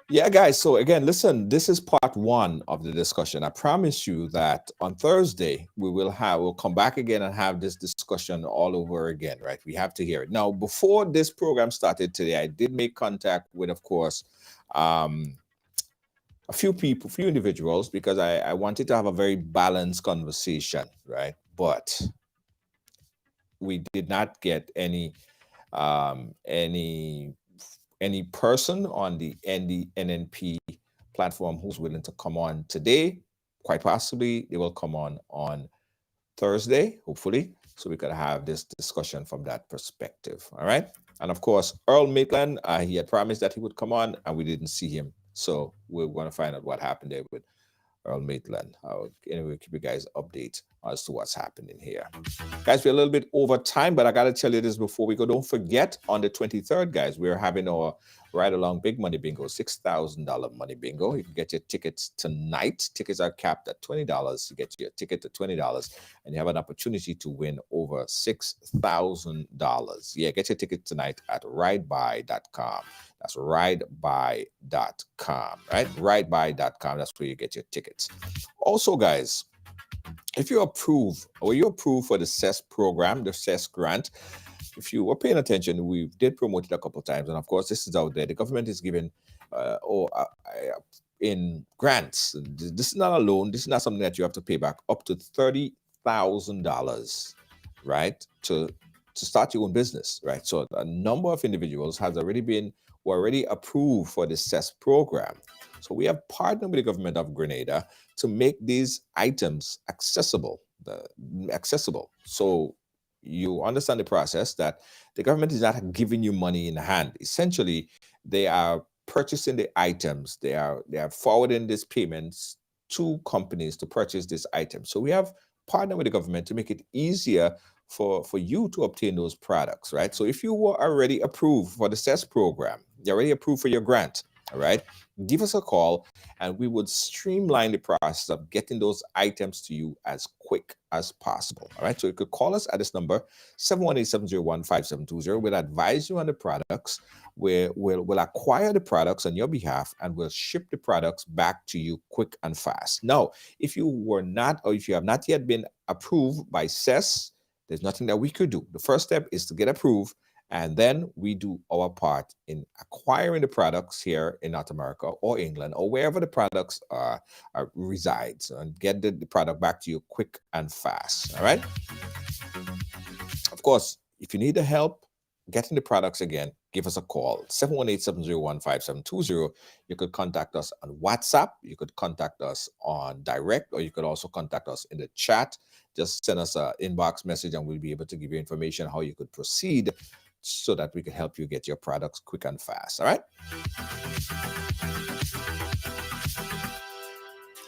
Yeah, guys. So again, listen, this is part one of the discussion. I promise you that on Thursday, we'll come back again and have this discussion all over again, right? We have to hear it. Now, before this program started today, I did make contact with, of course, a few individuals, because I wanted to have a very balanced conversation, right? But we did not get any person on the NNP platform who's willing to come on today. Quite possibly they will come on Thursday, hopefully, so we could have this discussion from that perspective. All right. And of course, Earl Maitland, he had promised that he would come on, and we didn't see him. So we're going to find out what happened there with Earl Maitland. Anyway, keep you guys update as to what's happening here. Guys, we're a little bit over time, but I got to tell you this before we go. Don't forget, on the 23rd, guys, we're having our Ride Along Big Money Bingo, $6,000 money bingo. You can get your tickets tonight. Tickets are capped at $20. You get your ticket to $20, and you have an opportunity to win over $6,000. Yeah, get your ticket tonight at ridebuy.com. That's ridebuy.com, right? Ridebuy.com. That's where you get your tickets. Also, guys, if you approve for the CES program, the CES grant, if you were paying attention, we did promote it a couple of times. And of course, this is out there. The government is giving in grants. This is not a loan. This is not something that you have to pay back, up to $30,000, right? To start your own business, right? So a number of individuals were already approved for the CES program. So we have partnered with the government of Grenada to make these items accessible. So you understand the process, that the government is not giving you money in hand. Essentially, they are purchasing the items. They are forwarding these payments to companies to purchase these items. So we have partnered with the government to make it easier for you to obtain those products, right? So if you were already approved for the CES program, you're already approved for your grant, all right? Give us a call and we would streamline the process of getting those items to you as quick as possible, all right? So you could call us at this number, 718-701-5720. We'll advise you on the products. We'll acquire the products on your behalf and we'll ship the products back to you quick and fast. Now, if you have not yet been approved by CES, there's nothing that we could do. The first step is to get approved, and then we do our part in acquiring the products here in North America or England or wherever the products resides, and get the product back to you quick and fast. All right. Of course, if you need the help getting the products again, give us a call, 718-701-5720. You could contact us on WhatsApp. You could contact us on direct, or you could also contact us in the chat. Just send us an inbox message and we'll be able to give you information how you could proceed so that we can help you get your products quick and fast. All right?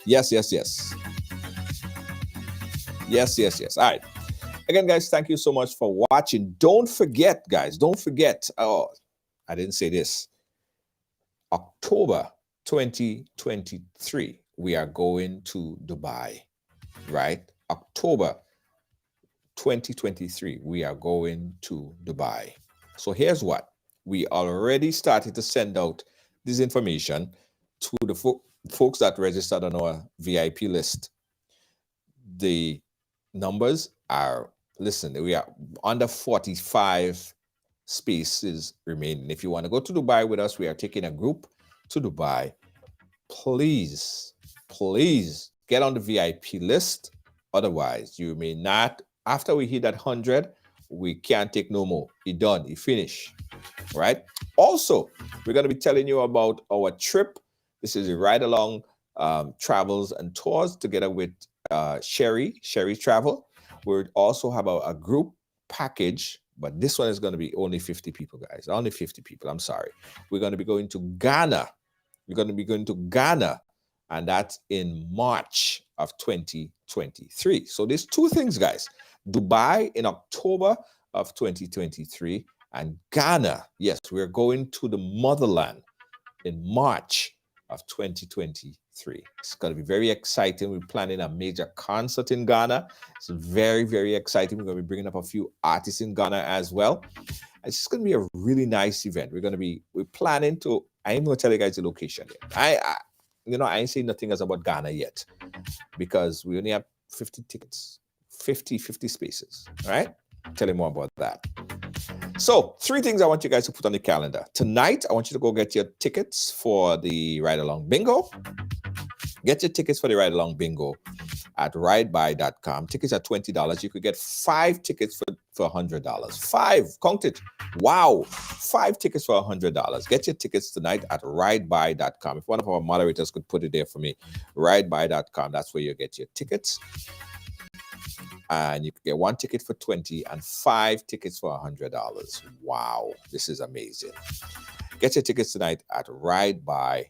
Yes. All right. Again, guys, thank you so much for watching. Don't forget, guys, oh, I didn't say this. October 2023, we are going to Dubai, right? October 2023, we are going to Dubai. So here's what. We already started to send out this information to the folks that registered on our VIP list. The numbers are, we are under 45 spaces remaining. If you want to go to Dubai with us, we are taking a group to Dubai. Please get on the VIP list. Otherwise, you may not. After we hit that 100, we can't take no more. You're done. You finish. Right? Also, we're going to be telling you about our trip. This is a ride along travels and tours together with Sherry Travel. We also have a group package, but this one is going to be only 50 people, guys. Only 50 people. I'm sorry. We're going to be going to Ghana. And that's in March of 2023. So there's two things, guys. Dubai in October of 2023 and Ghana. Yes, we're going to the motherland in March of 2023. It's going to be very exciting. We're planning a major concert in Ghana. It's very, very exciting. We're going to be bringing up a few artists in Ghana as well. It's just going to be a really nice event. We're planning to, I ain't going to tell you guys the location yet. I ain't saying nothing else about Ghana yet because we only have 50 tickets, 50 spaces, all right? Tell you more about that. So 3 things I want you guys to put on the calendar. Tonight, I want you to go get your tickets for the Ride Along Bingo. Get your tickets for the Ride Along Bingo at ridebuy.com. Tickets are $20. You could get 5 tickets for $100. 5, count it. Wow, 5 tickets for $100. Get your tickets tonight at ridebuy.com. If one of our moderators could put it there for me, ridebuy.com. That's where you get your tickets. And you can get 1 ticket for $20 and 5 tickets for $100. Wow, this is amazing. Get your tickets tonight at rideby.com.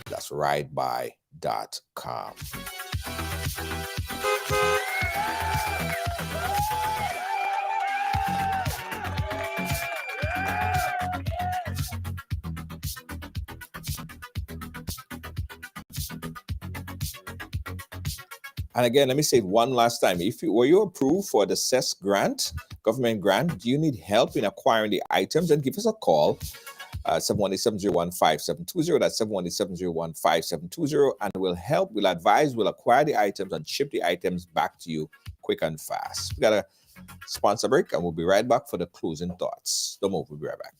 That's rideby.com. And again, let me say it one last time. Were you approved for the CES grant, government grant? Do you need help in acquiring the items? Then give us a call. 718-701-5720. That's 718-701-5720. And we'll help, we'll advise, we'll acquire the items and ship the items back to you quick and fast. We got a sponsor break and we'll be right back for the closing thoughts. Don't move, we'll be right back.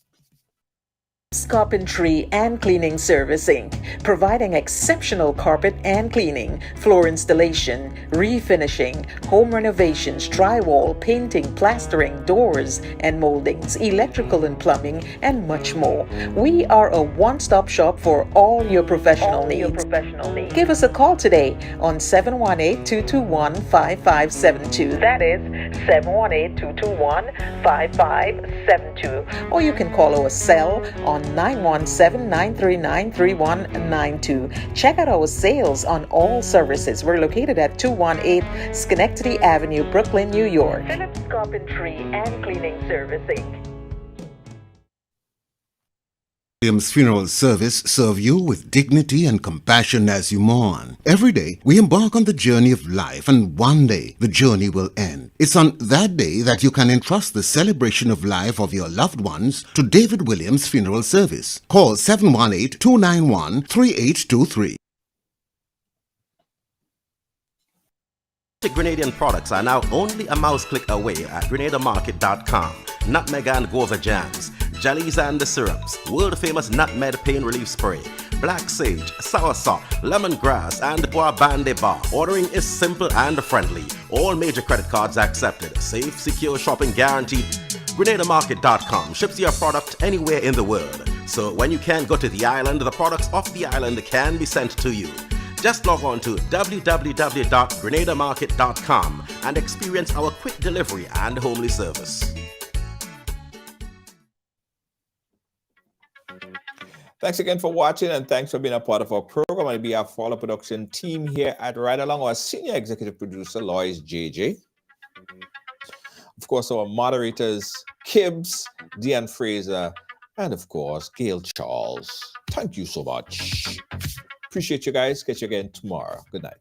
Carpentry and Cleaning Service Inc., providing exceptional carpet and cleaning, floor installation, refinishing, home renovations, drywall, painting, plastering, doors and moldings, electrical and plumbing, and much more. We are a one-stop shop for all your professional needs. Give us a call today on 718-221-5572. That is 718-221-5572. Or you can call our cell on 917-939-3192. Check out our sales on all services. We're located at 218 Schenectady Avenue, Brooklyn, New York. Phillips Carpentry and Cleaning Service Inc. Williams Funeral Service serve you with dignity and compassion as you mourn. Every day, we embark on the journey of life, and one day, the journey will end. It's on that day that you can entrust the celebration of life of your loved ones to David Williams Funeral Service. Call 718-291-3823. Grenadian products are now only a mouse click away at GrenadaMarket.com. Nutmeg and guava jams, jellies and syrups, world-famous nutmeg pain relief spray, black sage, soursop, lemongrass, and bois bande bar. Ordering is simple and friendly. All major credit cards accepted. Safe, secure shopping guaranteed. GrenadaMarket.com ships your product anywhere in the world. So when you can't go to the island, the products off the island can be sent to you. Just log on to www.grenadamarket.com and experience our quick delivery and homely service. Thanks again for watching, and thanks for being a part of our program. I'll be our follow production team here at Ride Along, our senior executive producer, Lois JJ. Of course, our moderators, Kibbs, Deanne Fraser, and of course, Gail Charles. Thank you so much. Appreciate you guys. Catch you again tomorrow. Good night.